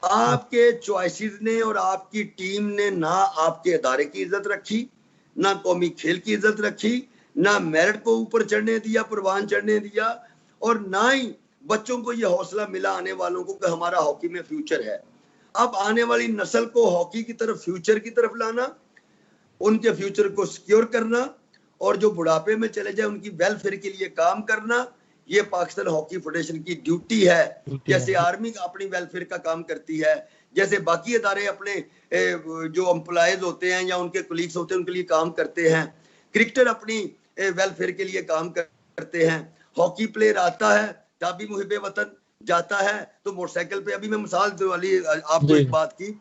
आपके चॉइसेस ने और आपकी टीम ने ना आपके अदारे की इज्जत रखी, ना कौमी खेल की इज्जत रखी, ना मेरिट को ऊपर चढ़ने दिया, परवान चढ़ने दिया, और ना ही बच्चों को यह हौसला मिला आने वालों को कि हमारा हॉकी में फ्यूचर है। अब आने वाली नस्ल को हॉकी की तरफ, फ्यूचर की तरफ लाना, उनके फ्यूचर को सिक्योर करना, और जो बुढ़ापे में चले जाए उनकी वेलफेयर के लिए काम करना, ये पाकिस्तान हॉकी फेडरेशन की ड्यूटी है। जैसे आर्मी अपनी वेलफेयर का काम करती है, जैसे बाकी अदारे अपने जो एम्प्लॉयज होते हैं या उनके कोलीग्स होते हैं उनके लिए काम करते हैं, क्रिकेटर अपनी वेलफेयर के लिए काम करते हैं, हॉकी प्लेयर आता है जब भी मुहिब वतन जाता है तो मोटरसाइकिल पे, अभी मैं मिसाल वाली आपको एक बात की,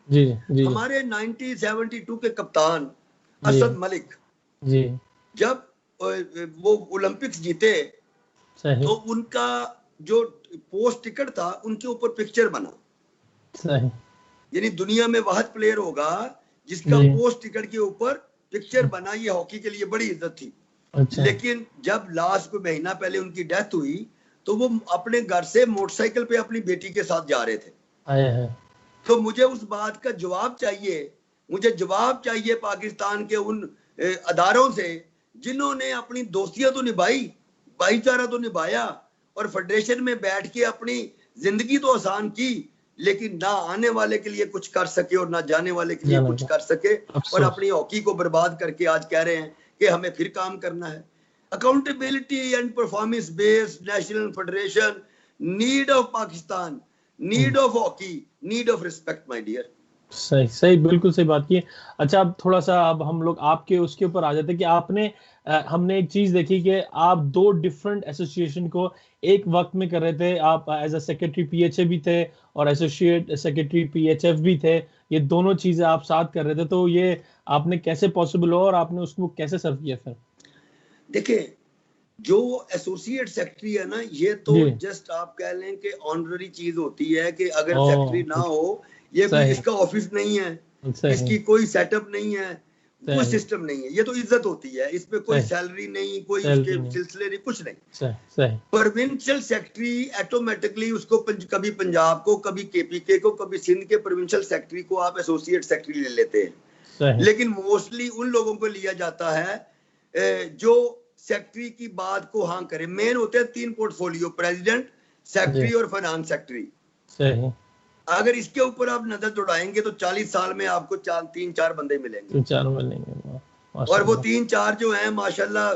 हमारे 1972 के कप्तान असद मलिक जब वो ओलंपिक्स जीते तो उनका जो पोस्ट टिकट था उनके ऊपर पिक्चर बना। यानी दुनिया में वाहिद प्लेयर होगा जिसका पोस्ट टिकट के ऊपर पिक्चर बना। ये हॉकी के लिए बड़ी इज्जत थी। लेकिन जब लास्ट कोई महीना पहले उनकी डेथ हुई तो वो अपने घर से मोटरसाइकिल पे अपनी बेटी के साथ जा रहे थे। तो मुझे उस बात का जवाब चाहिए, मुझे जवाब चाहिए पाकिस्तान के उन अदारों से जिन्होंने अपनी दोस्तियां तो निभाई, भाईचारा तो निभाया, और फेडरेशन में बैठ के अपनी जिंदगी तो आसान की, लेकिन ना आने वाले के लिए कुछ कर सके और ना जाने वाले के लिए कुछ कर सके, और अपनी हॉकी को बर्बाद करके आज कह रहे हैं कि हमें फिर काम करना है। Accountability and performance based national federation, need of Pakistan, need of hockey, need of respect my dear. सही सही, बिल्कुल सही बात की। अच्छा, अब थोड़ा सा अब हम लोग आपके उसके ऊपर आ जाते हैं कि आपने हमने एक चीज देखी कि आप दो डिफरेंट एसोसिएशन को एक वक्त में कर रहे थे। आप एज अ सेक्रेटरी पीएचए भी थे और एसोसिएट सेक्रेटरी पीएचएफ भी थे। ये दोनों चीजें आप साथ कर रहे थे, तो ये आपने कैसे पॉसिबल हो और आपने उसको कैसे सर्व किया फिर? देखिए, जो एसोसिएट सेक्रेटरी है ना, ये तो जस्ट आप कह लें कि ऑनररी चीज होती है कि अगर सेक्रेटरी ना हो, ये कोई इसका ऑफिस नहीं है, इसकी कोई सेटअप नहीं है, कोई सिस्टम नहीं है, ये तो इज्जत होती है, इसमें कोई सैलरी नहीं, कोई उसके सिलसिले नहीं, कुछ नहीं। प्रोविंशियल सेक्रेटरी ऑटोमेटिकली उसको कभी पंजाब को, कभी केपीके को, कभी सिंध के प्रोविंशियल सेक्रेटरी को आप एसोसिएट सेक्रेटरी ले लेते हैं। लेकिन मोस्टली उन लोगों को लिया जाता है जो सेक्रेटरी की बात को हाँ करे। मेन होते हैं 3 पोर्टफोलियो, प्रेसिडेंट, सेक्रेटरी और फाइनेंस सेक्रेटरी। अगर इसके ऊपर आप नजर दौड़ाएंगे तो 40 साल में आपको 3-4 बंदे मिलेंगे। 3-4 मिलेंगे, और वो 3-4 जो हैं माशाल्लाह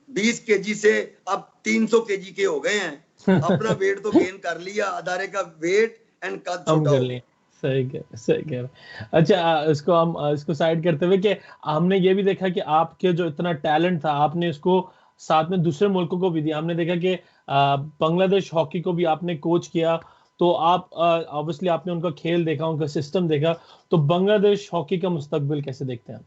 20 केजी से अब 300 केजी के हो गए हैं। अपना वेट तो गेन कर लिया, अदारे का वेट एंड कद छोटा हो गया। सही कह। अच्छा, इसको साइड करते हुए कि हमने ये भी देखा कि आपके जो इतना टैलेंट था आपने इसको साथ में दूसरे मुल्कों को भी दिया। हमने देखा कि बांग्लादेश हॉकी को भी आपने कोच किया तो आप ऑब्वियसली आपने उनका खेल देखा, उनका सिस्टम देखा, तो बांग्लादेश हॉकी का मुस्तकबिल कैसे देखते हैं?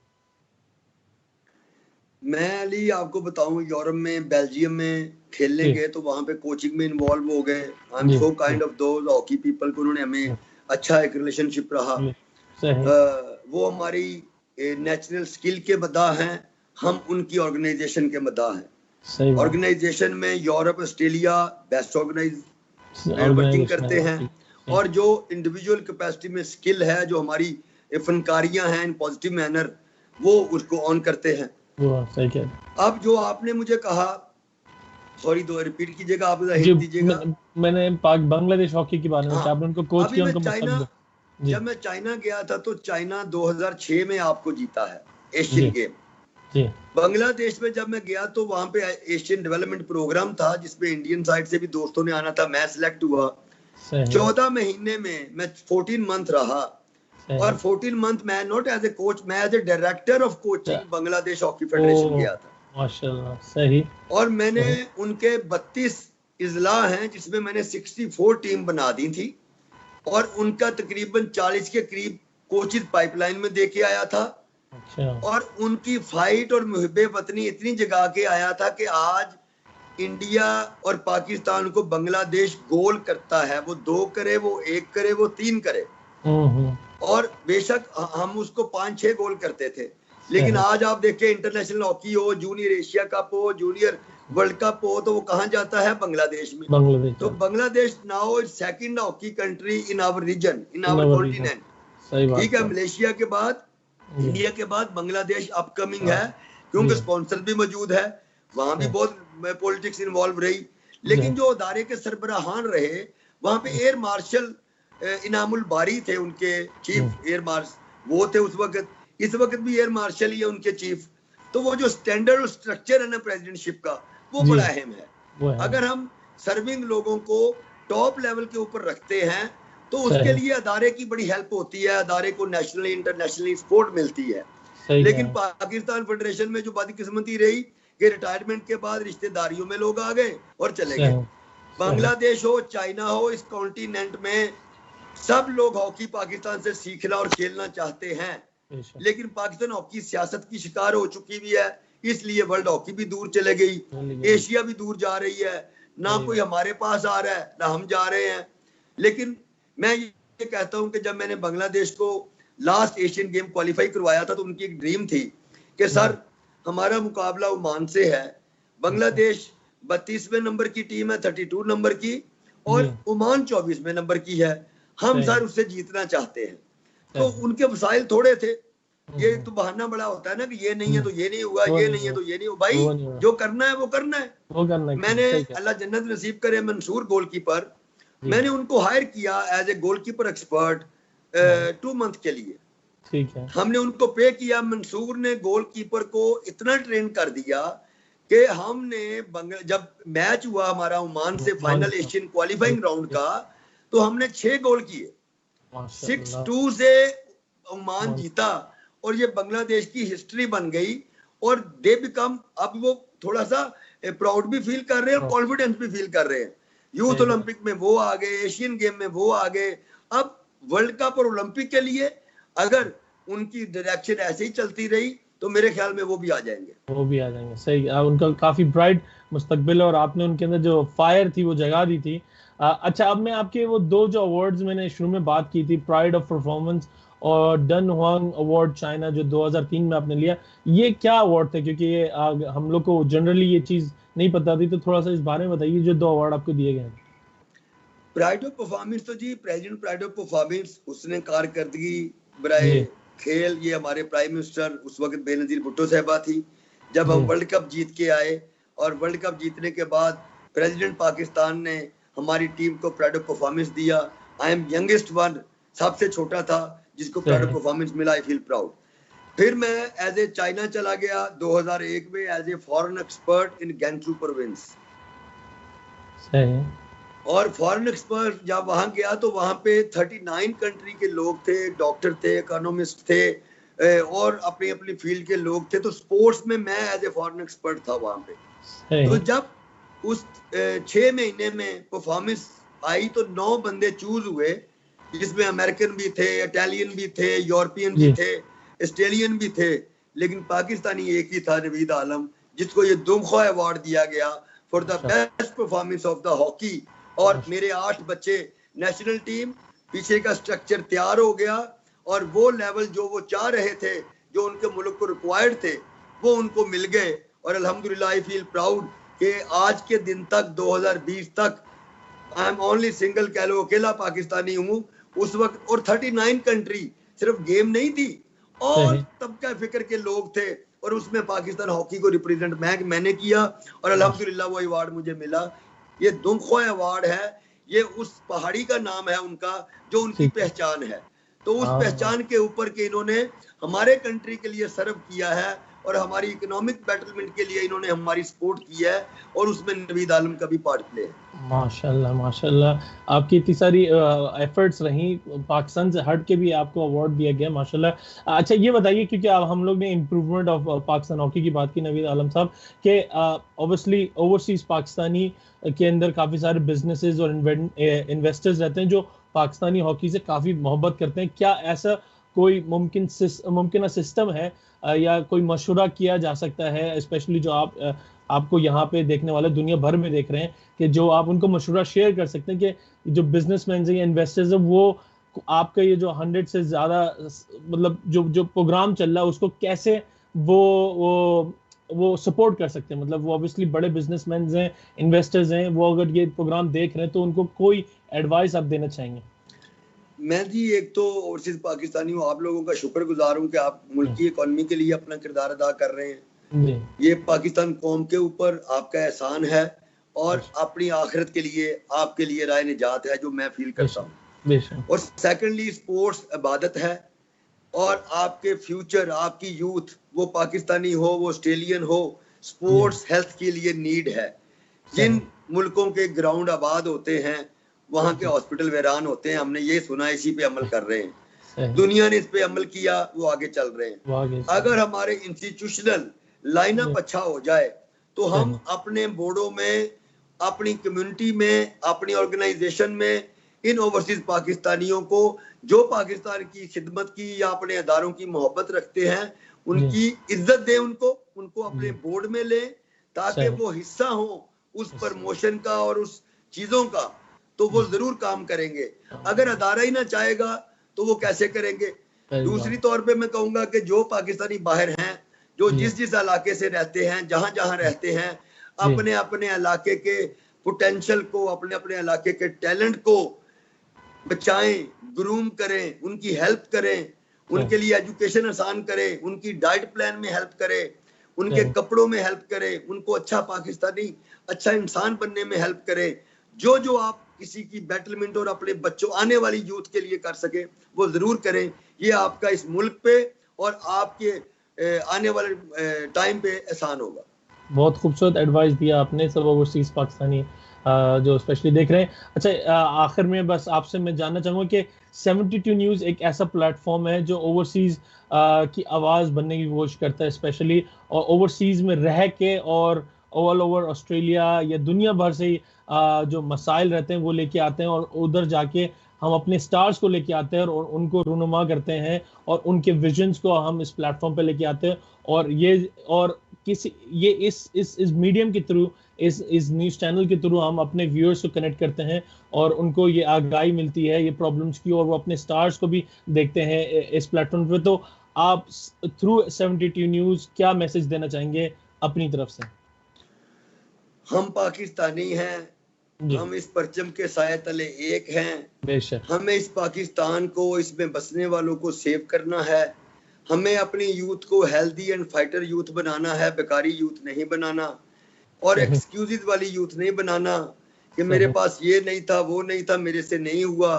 मैं अली आपको बताऊं, यूरोप में बेल्जियम में खेलने जी गए तो वहां पे कोचिंग में इन्वॉल्व हो गए। आई एम जी सो जी kind of those hockey people को, उन्होंने हमें अच्छा एक रिलेशनशिप रहा। जी, सही वो हमारी नेचुरल स्किल के मदाह हैं, हम उनकी ऑर्गेनाइजेशन के मदाह हैं। सही बात। ऑर्गेनाइजेशन में Europe Australia best organise working organisation करते है हैं, ठीक, और जो इंडिविजुअल कैपेसिटी में स्किल है, जो हमारी फनकारियां हैं इन पॉजिटिव मैनर, वो उसको ऑन करते हैं। वो सही कह रहे हैं। अब जो आपने मुझे कहा, सॉरी दो रिपीट कीजिएगा, आप जी हिंट दीजिएगा। मैंने पाक बांग्लादेश हॉकी के बारे में हाँ, कि आपने उनको कोच अभी किया, मैं उनका चाइना, मुस्तकबिल। जी जब मैं चाइना गया था तो चाइना 2006 में आपको जीता है जी एशियन गेम। जी बांग्लादेश में जब मैं गया तो वहां पे एशियन डेवलपमेंट प्रोग्राम था, जिसमें इंडियन साइड से भी दोस्तों ने आना था। मैं सिलेक्ट हुआ, सही 14 महीने में मैं 14 मंथ रहा, और 14 मंथ मैं नॉट एज ए कोच, मैं as a director of coaching Bangladesh hockey federation ओ गया था। माशाल्लाह, सही और मैंने सही। उनके 32 इजला हैं, जिसमें मैंने 64 टीम बना दी थी, और उनका तकरीबन 40 के करीब कोचिज पाइपलाइन में दे के आया था। अच्छा और उनकी फाइट और मुहिब्बे वतनी इतनी जगा के आया था कि आज इंडिया और पाकिस्तान को बांग्लादेश गोल करता है। वो 2 करे, वो 1 करे, वो 3 करे, और बेशक हम उसको 5-6 गोल करते थे। लेकिन आज आप देखें, इंटरनेशनल हॉकी हो, जूनियर एशिया कप हो, जूनियर वर्ल्ड कप हो, तो वो कहाँ जाता है? बांग्लादेश में। बांग्लादेश तो Bangladesh now is second hockey country in our region, in our continent. सही बात ठीक है, मलेशिया के बाद, इंडिया के बाद बांग्लादेश अपकमिंग है, क्योंकि स्पॉन्सर भी मौजूद है, वहां भी बहुत पॉलिटिक्स इन्वॉल्व रही। लेकिन जो अदारे के सरबराहान रहे, वहां पे एयर मार्शल इनामुल बारी थे उनके चीफ एयर मार्शल, वो थे उस वक्त। इस वक्त भी एयर मार्शल ही है उनके चीफ। तो वो जो स्टैंडर्ड और स्ट्रक्चर है ना प्रेसिडेंटशिप का, वो बड़ा अहम है। अगर हम सर्विंग लोगों को टॉप लेवल के ऊपर रखते हैं तो उसके लिए अदारे की बड़ी हेल्प होती है, अदारे को नेशनली इंटरनेशनली सपोर्ट मिलती है। लेकिन पाकिस्तान फेडरेशन में जो बदकिस्मती रही कि रिटायरमेंट के बाद रिश्तेदारियों में लोग आ गए और चले गए। बांग्लादेश हो, चाइना हो, इस कॉन्टिनेंट में सब लोग हॉकी पाकिस्तान से सीखना और खेलना चाहते हैं। लेकिन पाकिस्तान हॉकी सियासत की शिकार हो चुकी भी है, इसलिए वर्ल्ड हॉकी भी दूर चले गई, एशिया भी दूर जा रही है, ना कोई हमारे पास आ रहा है ना हम जा रहे हैं। लेकिन मैं ये कहता हूं कि जब मैंने बांग्लादेश को लास्ट एशियन गेम क्वालिफाई करवाया था, तो उनकी एक ड्रीम थी कि सर हमारा मुकाबला ओमान से है। बांग्लादेश 32वें नंबर की टीम है, 32 नंबर की, और ओमान 24वें नंबर की है। हम सर उससे जीतना चाहते हैं। तो उनके वसाइल थोड़े थे। ये तो बहाना बड़ा होता है ना कि ये नहीं है तो ये नहीं हुआ, ये नहीं है तो ये नहीं हुआ। भाई जो करना है वो करना है। मैंने अल्लाह जन्नत नसीब करे, मंसूर गोलकीपर, मैंने उनको हायर किया as a goalkeeper expert 2 month के लिए। ठीक है, हमने उनको पे किया। मंसूर ने गोलकीपर को इतना ट्रेन कर दिया कि हमने जब मैच हुआ हमारा ओमान से फाइनल एशियन क्वालिफाइंग राउंड का, तो हमने 6 गोल किए, 6-2 से ओमान जीता, और ये बांग्लादेश की हिस्ट्री बन गई। और दे बिकम, अब वो थोड़ा सा प्राउड भी फील कर रहे हैं और कॉन्फिडेंस भी फील कर रहे हैं। यूथ ओलंपिक में वो आ गए, एशियन गेम में वो आ गए। अब वर्ल्ड कप और ओलंपिक के लिए अगर उनकी डायरेक्शन ऐसे ही चलती रही तो मेरे ख्याल में वो भी आ जाएंगे। सही, उनका काफी ब्राइट मुस्तकबिल है, और आपने उनके अंदर जो फायर थी वो जगा दी थी। अच्छा, अब मैं आपके वो 2 जो अवार्ड्स मैंने शुरू में बात की थी, प्राइड ऑफ परफॉर्मेंस और डन हुआंग अवार्ड चाइना जो 2003 में आपने लिया, ये क्या अवार्ड थे? क्योंकि ये हम लोग को जनरली ये चीज नहीं पता थी, तो थोड़ा सा इस बारे में बताइए जो 2 अवार्ड आपको दिए गए। प्राइड ऑफ परफॉर्मेंस तो जी प्रेसिडेंट प्राइड ऑफ परफॉर्मेंस, उसने कारकर्दगी बराए खेल, ये हमारे प्राइम मिनिस्टर उस वक्त बेनजीर भुट्टो साहबा थी। जब हम वर्ल्ड कप जीत के आए, और वर्ल्ड कप जीतने के बाद प्रेसिडेंट पाकिस्तान ने हमारी टीम को प्राइड ऑफ परफॉर्मेंस दिया। आई एम यंगेस्ट वन, सबसे छोटा था जिसको प्राइड ऑफ परफॉर्मेंस मिला। I feel proud. फिर मैं एज ए चाइना चला गया 2001 में as a foreign expert in Gansu province. और फॉरेन एक्सपर्ट जब वहां गया तो वहां पे 39 कंट्री के लोग थे, डॉक्टर थे, इकोनॉमिस्ट थे, और अपनी अपनी फील्ड के लोग थे। तो स्पोर्ट्स में मैं एज ए फॉरेन एक्सपर्ट था वहां पे। तो जब उस 6 महीने में परफॉर्मेंस आई तो 9 बंदे चूज हुए, जिसमें अमेरिकन भी थे, इटालियन भी थे, यूरोपियन भी थे, ऑस्ट्रेलियन भी थे, लेकिन पाकिस्तानी एक ही था, नवीद आलम, जिसको ये दुमखा अवार्ड दिया गया for the best performance of the hockey. और मेरे 8 बच्चे नेशनल टीम, पीछे का स्ट्रक्चर तैयार हो गया और वो लेवल जो वो चाह रहे थे, जो उनके मुल्क को रिक्वायर्ड थे, वो उनको मिल गए। और अल्हम्दुलिल्लाह आई फील प्राउड कि आज के दिन तक 2020 तक आई एम ओनली सिंगल, कह लो अकेला पाकिस्तानी हूँ उस वक्त। और 39 कंट्री, सिर्फ गेम नहीं थी, और तबका फिक्र के लोग थे, और उसमें पाकिस्तान हॉकी को रिप्रेजेंट मैंने किया और अल्हम्दुलिल्लाह वो अवार्ड मुझे मिला। ये दुमखा अवार्ड है, ये उस पहाड़ी का नाम है उनका जो उनकी पहचान है। तो उस पहचान के ऊपर के इन्होंने हमारे कंट्री के लिए सर्व किया है और हमारी इकोनॉमिक बेटरमेंट के लिए इन्होंने हमारी सपोर्ट की है, और उसमें नवीद आलम का भी पार्ट प्ले है। माशाल्लाह माशाल्लाह, आपकी इतनी सारी एफर्ट्स रही, पाकिस्तान से हट के भी आपको अवार्ड दिया गया, माशाल्लाह। अच्छा ये बताइए, क्योंकि हम लोग ने इम्प्रूवमेंट ऑफ पाकिस्तान हॉकी की बात की नवीद आलम साहब, कि ऑब्वियसली ओवरसीज पाकिस्तानी के अंदर काफ़ी सारे बिजनेसेस और इन्वेस्टर्स रहते हैं जो पाकिस्तानी हॉकी से काफ़ी मोहब्बत करते हैं। क्या ऐसा कोई मुमकिन सिस्टम है या कोई मशवरा किया जा सकता है, स्पेशली जो आपको यहाँ पे देखने वाले दुनिया भर में देख रहे हैं, कि जो आप उनको मशवरा शेयर कर सकते हैं कि जो बिजनेसमैन है या इन्वेस्टर्स है, वो आपका ये जो 100 से ज़्यादा मतलब जो प्रोग्राम चल रहा है उसको कैसे वो सपोर्ट कर सकते हैं? मतलब वो ऑब्वियसली बड़े बिजनेसमैन हैं, इन्वेस्टर्स हैं, वो अगर ये प्रोग्राम देख रहे हैं तो उनको कोई एडवाइस आप देना चाहेंगे? मैं जी एक तो ओवरसीज पाकिस्तानी हूँ, आप लोगों का शुक्रगुजार हूँ कि आप मुल्क की इकोनॉमी के लिए अपना किरदार अदा कर रहे हैं। ये पाकिस्तान कौम के ऊपर आपका एहसान है और अपनी आखिरत के लिए आपके लिए राह निजात है, जो मैं फील करता हूँ। और सेकेंडली स्पोर्ट्स इबादत है, और आपके फ्यूचर, आपकी यूथ, वो पाकिस्तानी हो, वो ऑस्ट्रेलियन हो, स्पोर्ट्स हेल्थ के लिए नीड है। जिन मुल्कों के ग्राउंड आबाद होते हैं वहाँ के हॉस्पिटल वीरान होते हैं, हमने ये सुना, इसी पे अमल कर रहे हैं। दुनिया ने इस पे अमल किया, वो आगे चल रहे हैं। अगर हमारे इंस्टीट्यूशनल लाइनअप अच्छा हो जाए तो हम अपने बोर्डों में, अपनी कम्युनिटी में, अपनी ऑर्गेनाइजेशन में इन ओवरसीज पाकिस्तानियों को जो पाकिस्तान की खिदमत की या अपने अदारों की मोहब्बत रखते हैं, उनकी इज्जत दें, उनको अपने बोर्ड में लें, ताकि वो हिस्सा हो उस प्रमोशन का और उस चीजों का, तो वो जरूर काम करेंगे। अगर अदारा ही ना चाहेगा तो वो कैसे करेंगे? दूसरी तौर पे मैं कहूंगा कि जो पाकिस्तानी बाहर हैं, जो जिस इलाके से रहते हैं, जहां रहते हैं, अपने अपने इलाके के पोटेंशियल को, अपने अपने इलाके के टैलेंट को बचाएं, ग्रूम करें, उनकी हेल्प करें, उनके लिए एजुकेशन आसान करें, उनकी डाइट प्लान में हेल्प करें, उनके कपड़ों में हेल्प करें, उनको अच्छा पाकिस्तानी, अच्छा इंसान बनने में हेल्प करें। जो आप किसी की बेटरमेंट और अपने बच्चों, आने वाली यूथ के लिए कर सके, वो जरूर करें। ये आपका इस मुल्क पे और आपके आने वाले टाइम पे एहसान होगा। बहुत खूबसूरत एडवाइस दिया आपने सब ओवरसीज पाकिस्तानी जो स्पेशली देख रहे हैं। अच्छा आखिर में बस आपसे मैं जानना चाहूँगा कि 72 न्यूज़ एक ऐसा प्लेटफॉर्म है जो ओवरसीज की आवाज़ बनने की कोशिश करता है, स्पेशली और ओवरसीज में रह के और ऑल ओवर ऑस्ट्रेलिया या दुनिया भर से जो मसाइल रहते हैं वो लेके आते हैं, और उधर जाके हम अपने स्टार्स को लेके आते हैं और उनको रुनुमा करते हैं, और उनके विजन्स को हम इस प्लेटफॉर्म पे लेके आते हैं। और ये इस मीडियम के थ्रू, इस न्यूज़ चैनल के थ्रू हम अपने व्यूअर्स को कनेक्ट करते हैं और उनको ये आगाही मिलती है ये प्रॉब्लम्स की, और वो अपने स्टार्स को भी देखते हैं इस प्लेटफॉर्म पे। तो आप थ्रू 72 न्यूज़ क्या मैसेज देना चाहेंगे अपनी तरफ से? हम पाकिस्तानी हैं, हम इस परचम के साए तले एक हैं। बेशक हमें इस पाकिस्तान को, इसमें बसने वालों को सेव करना है। हमें अपनी यूथ को हेल्दी एंड फाइटर यूथ बनाना है, बेकारी यूथ नहीं बनाना, और एक्सक्यूजेस वाली यूथ नहीं बनाना कि मेरे पास ये नहीं था, वो नहीं था, मेरे से नहीं हुआ।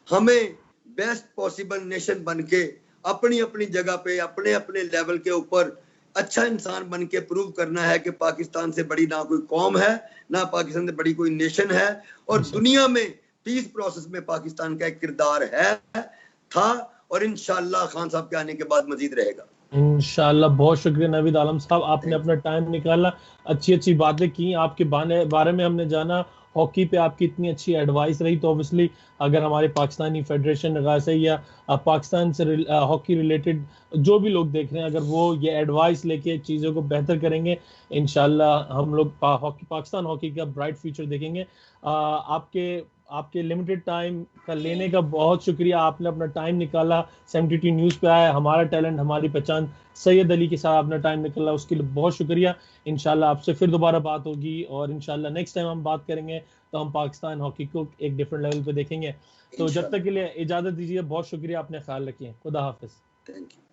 हमें बेस्ट पॉसिबल नेशन बन के अपनी अपनी जगह पे, अपने अपने लेवल के ऊपर अच्छा इंसान बन के प्रूव करना है कि पाकिस्तान से बड़ी ना कोई कौम है, ना पाकिस्तान से बड़ी कोई नेशन है, और दुनिया में पीस प्रोसेस में पाकिस्तान का एक किरदार है, था, और इंशाल्लाह खान साहब के आने के बाद मजीद रहेगा इंशाल्लाह। बहुत शुक्रिया नवीद आलम साहब, आपने अपना टाइम निकाला, अच्छी बातें की, आपके बारे में हमने जाना, हॉकी पे आपकी इतनी अच्छी एडवाइस रही, तो ऑब्वियसली अगर हमारे पाकिस्तानी फेडरेशन से या पाकिस्तान से हॉकी रिलेटेड जो भी लोग देख रहे हैं, अगर वो ये एडवाइस लेके चीज़ों को बेहतर करेंगे, इंशाल्लाह हम लोग पाकिस्तान हॉकी का ब्राइट फ्यूचर देखेंगे। आपके आपके लिमिटेड टाइम का लेने का बहुत शुक्रिया, आपने अपना टाइम निकाला, 72 न्यूज़ पे आया, हमारा टैलेंट हमारी पहचान सैयद अली के साथ अपना टाइम निकाला, उसके लिए बहुत शुक्रिया। इंशाल्लाह आपसे फिर दोबारा बात होगी, और इंशाल्लाह नेक्स्ट टाइम हम बात करेंगे तो हम पाकिस्तान हॉकी को एक डिफरेंट लेवल पे देखेंगे। तो जब तक के लिए इजाज़त दीजिए, बहुत शुक्रिया, अपने ख्याल रखिए, खुदा हाफिज़। Thank you.